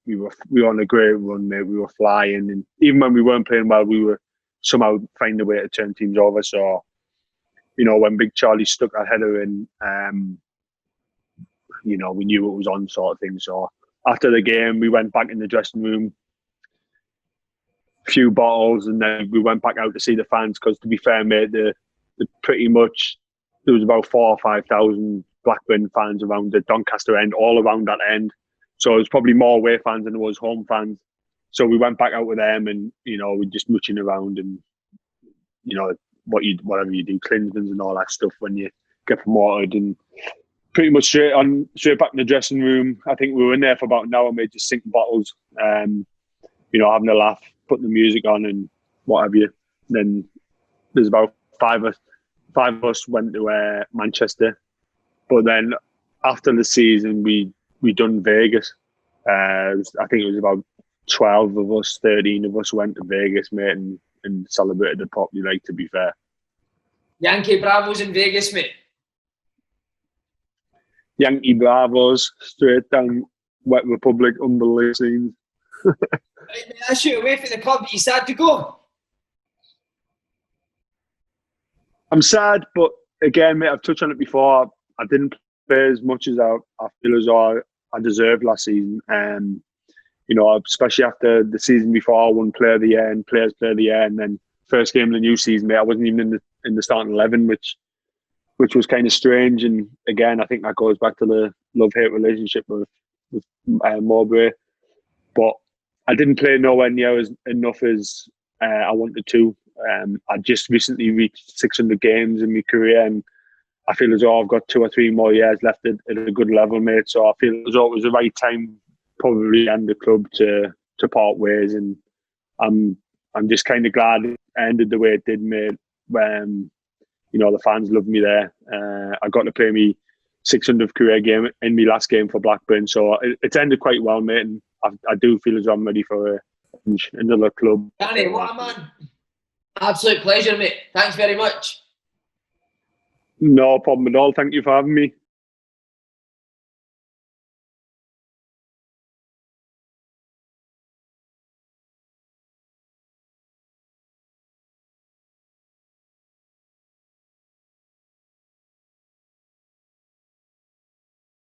on a great run, mate. We were flying, and even when we weren't playing well, we were somehow finding a way to turn teams over. So, when Big Charlie stuck that header in, we knew it was on, sort of thing. So after the game, we went back in the dressing room, a few bottles, and then we went back out to see the fans. Because to be fair, mate, the pretty much there was about 4,000 or 5,000 Blackburn fans around the Doncaster end, all around that end. So it was probably more away fans than there was home fans. So we went back out with them, and we're just mooching around, and whatever you do, Klinsmans and all that stuff when you get promoted, and pretty much straight back in the dressing room. I think we were in there for about an hour, mate, just sinking bottles, having a laugh, putting the music on, and what have you. Then there's about five of us went to Manchester, but then after the season we done Vegas. I think it was about 12 of us, 13 of us went to Vegas, mate, and celebrated it properly, like, to be fair. Yankee Bravos in Vegas, mate. Yankee Bravos, straight down Wet Republic, unbelievable scenes. I shoot away from the club. You sad to go? I'm sad, but again, mate, I've touched on it before. I didn't play as much as I feel as though I deserved last season. Especially after the season before, I won Player of the Year and Players Player of the Year, and then first game of the new season, mate, I wasn't even in the starting 11, which was kind of strange. And again, I think that goes back to the love-hate relationship with Mowbray. But I didn't play nowhere near enough as I wanted to. I just recently reached 600 games in my career, and I feel as though I've got 2 or 3 more years left at a good level, mate. So I feel as though it was the right time, probably, and the club to part ways. And I'm just kind of glad it ended the way it did, mate. You know, the fans loved me there. I got to play me 600th career game in my last game for Blackburn, so it's ended quite well, mate. And I do feel as though I'm ready for another club. Danny, what a man! Absolute pleasure, mate. Thanks very much. No problem at all. Thank you for having me.